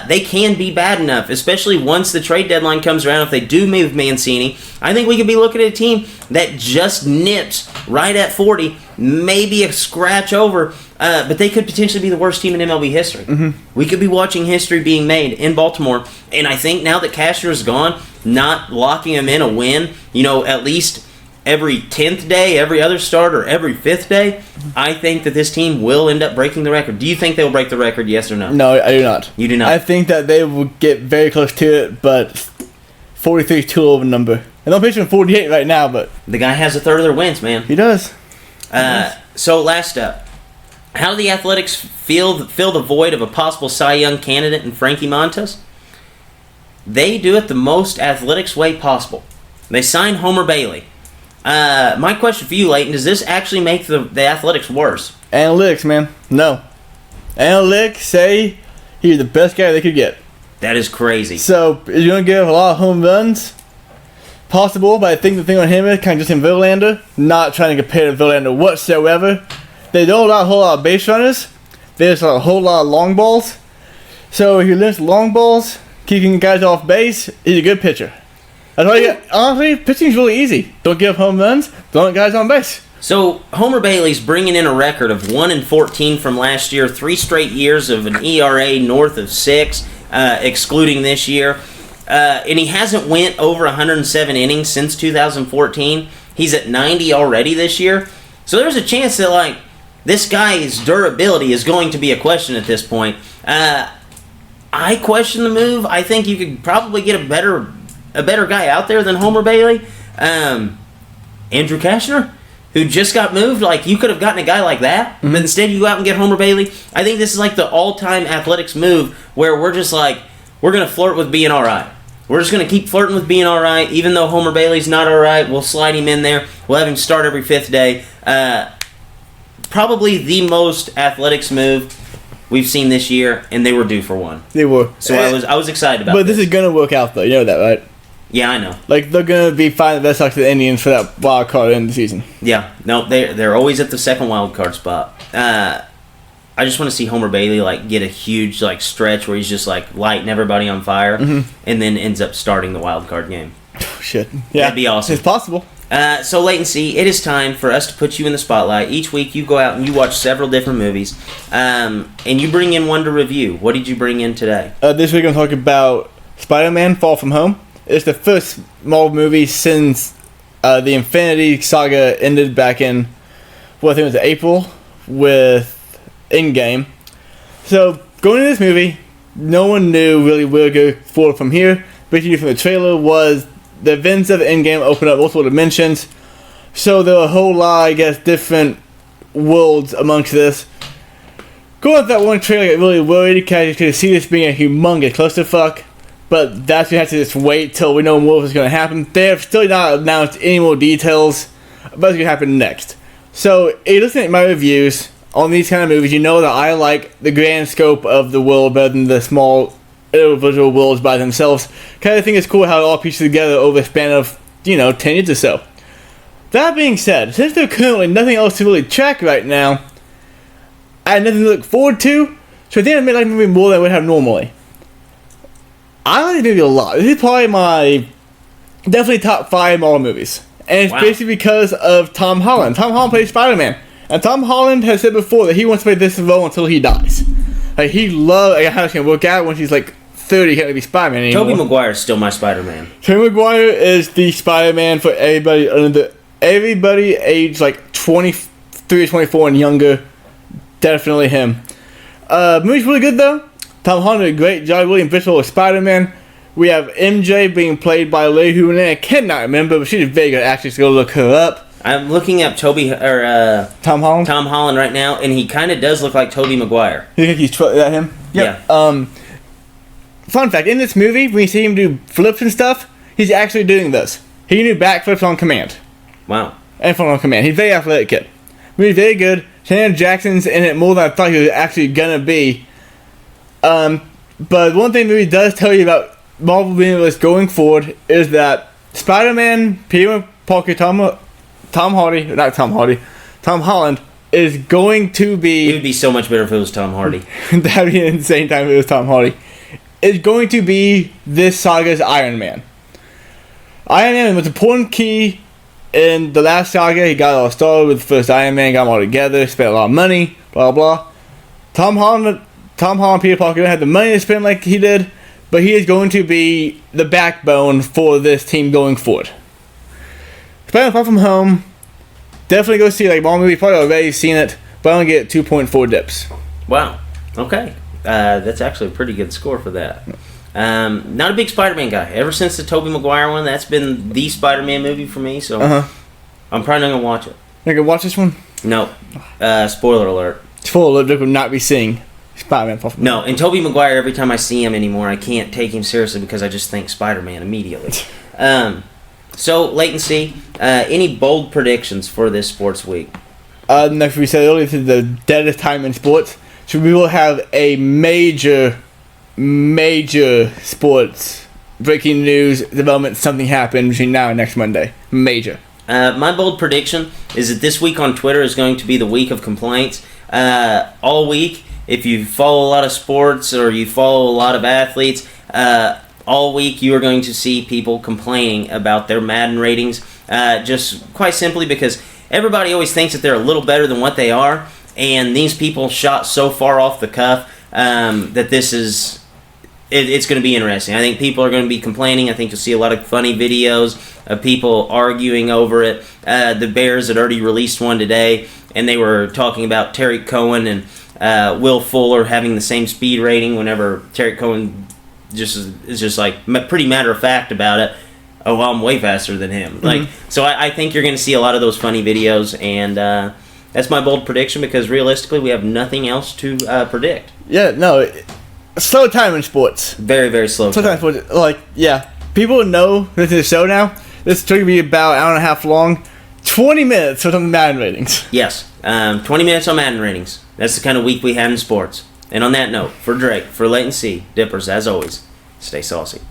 they can be bad enough, especially once the trade deadline comes around. If they do move Mancini, I think we could be looking at a team that just nips right at 40, maybe a scratch over, but they could potentially be the worst team in MLB history. Mm-hmm. We could be watching history being made in Baltimore, and I think now that Cashner is gone, not locking him in a win, at least every 10th day, every other start, or every 5th day, I think that this team will end up breaking the record. Do you think they'll break the record, yes or no? No, I do not. You do not? I think that they will get very close to it, but 43 is too low of a number. And they're pitching 48 right now, but... The guy has a third of their wins, man. He does. So last up, how do the Athletics fill the void of a possible Cy Young candidate in Frankie Montas? They do it the most Athletics way possible. They sign Homer Bailey. My question for you, Leighton, does this actually make the Athletics worse? Analytics, man. No. Analytics say he's the best guy they could get. That is crazy. So, is he going to give a lot of home runs? Possible, but I think the thing on him is kind of just in Verlander. Not trying to compare to Verlander whatsoever. They don't allow a whole lot of base runners. They just allow a whole lot of long balls. So, if you limit long balls, keeping guys off base, he's a good pitcher. That's why, honestly, pitching's really easy. Don't give up home runs, don't let guys on base. So, Homer Bailey's bringing in a record of 1-14 from last year, 3 straight years of an ERA north of 6, excluding this year. And he hasn't went over 107 innings since 2014. He's at 90 already this year. So there's a chance that, this guy's durability is going to be a question at this point. I question the move. I think you could probably get a better guy out there than Homer Bailey. Andrew Kashner, who just got moved. You could have gotten a guy like that, mm-hmm. But instead you go out and get Homer Bailey. I think this is the all-time Athletics move where we're just we're going to flirt with being all right. We're just going to keep flirting with being all right. Even though Homer Bailey's not all right, we'll slide him in there. We'll have him start every 5th day. Probably the most Athletics move we've seen this year, and they were due for one. They were. So I was excited about this. But this is going to work out, though. You know that, right? Yeah, I know. They're going to be fighting the Red Sox and the Indians for that wild card in the season. Yeah. No, they're always at the second wild card spot. I just want to see Homer Bailey get a huge stretch where he's just lighting everybody on fire, mm-hmm. and then ends up starting the wild card game. Oh, shit. Yeah. That'd be awesome. It's possible. So, Leighton C., it is time for us to put you in the spotlight. Each week you go out and you watch several different movies, and you bring in one to review. What did you bring in today? This week I'm talking about Spider-Man Far From Home. It's the first Marvel movie since the Infinity Saga ended back in, I think it was April, with Endgame. So, going into this movie, no one knew really where to go forward from here. Basically, from the trailer was the events of Endgame open up multiple dimensions. So, there were a whole lot, different worlds amongst this. Going with that one trailer, I got really worried because you could see this being a humongous clusterfuck. But that's going to have to just wait till we know more what's going to happen. They have still not announced any more details about what's going to happen next. So, if you're looking at my reviews on these kind of movies, you know that I like the grand scope of the world better than the small individual worlds by themselves. Kind of think it's cool how it all pieces together over a span of, 10 years or so. That being said, since there's currently nothing else to really check right now, I have nothing to look forward to, So I think I made like movie more than I would have normally. I like this movie a lot. This is probably my definitely top 5 Marvel movies. And it's basically because of Tom Holland. Tom Holland plays Spider-Man. And Tom Holland has said before that he wants to play this role until he dies. Like, he loves how it's going to work out when he's like 30, he can't be Spider-Man anymore. Tobey Maguire is still my Spider-Man. Tobey Maguire is the Spider-Man for everybody aged like 23 or 24 and younger. Definitely him. Movie's really good though. Tom Holland did a great job. William Bristol as Spider-Man. We have MJ being played by a lady who I cannot remember, but she's a very good actress. Go look her up. I'm looking up Tom Holland. Tom Holland right now, and he kind of does look like Tobey Maguire. You think he's that him? Yep. Yeah. Fun fact: in this movie, when you see him do flips and stuff, he's actually doing this. He can do backflips on command. Wow. And flips on command. He's a very athletic kid. Movie's very good. Samuel Jackson's in it more than I thought he was actually gonna be. But one thing the movie does tell you about Marvel Universe going forward is that Spider-Man, Peter Parker, Tom Holland is going to be... It would be so much better if it was Tom Hardy. That'd be an insane time if it was Tom Hardy. Is going to be this saga's Iron Man. Iron Man was an important key in the last saga. He got it all started with the first Iron Man, got them all together, spent a lot of money, blah, blah. Tom Holland, Peter Parker don't have the money to spend like he did, but he is going to be the backbone for this team going forward. Spider-Man Far From Home, definitely go see like Marvel movie. Probably already seen it, but I'm gonna get 2.4 dips. Wow. Okay. That's actually a pretty good score for that. Not a big Spider-Man guy. Ever since the Tobey Maguire one, that's been the Spider-Man movie for me, so I'm probably not gonna watch it. You gonna watch this one? No. Spoiler alert. Spoiler alert, will not be seeing Spider-Man Far From Home. No, and Tobey Maguire, every time I see him anymore, I can't take him seriously because I just think Spider-Man immediately. So, latency, any bold predictions for this sports week? Like we said earlier, this is the deadest time in sports. So we will have a major sports breaking news development. Something happened between now and next Monday. Major. My bold prediction is that this week on Twitter is going to be the week of complaints. All week, if you follow a lot of sports or you follow a lot of athletes, all week you are going to see people complaining about their Madden ratings, just quite simply because everybody always thinks that they're a little better than what they are, and these people shot so far off the cuff that this is... It's going to be interesting. I think people are going to be complaining. I think you'll see a lot of funny videos of people arguing over it. The Bears had already released one today, and they were talking about Tariq Cohen and Will Fuller having the same speed rating whenever Tariq Cohen is just like pretty matter of fact about it. Oh, well, I'm way faster than him. So I think you're going to see a lot of those funny videos, and that's my bold prediction because realistically we have nothing else to predict. Yeah, no, slow time in sports. Very, very slow time. In sports. Like, yeah, people know this is a show now. This is going to be about an hour and a half long. 20 minutes for some Madden ratings. Yes, 20 minutes on Madden ratings. That's the kind of week we had in sports. And on that note, for Drake, for Latency, Dippers, as always, stay saucy.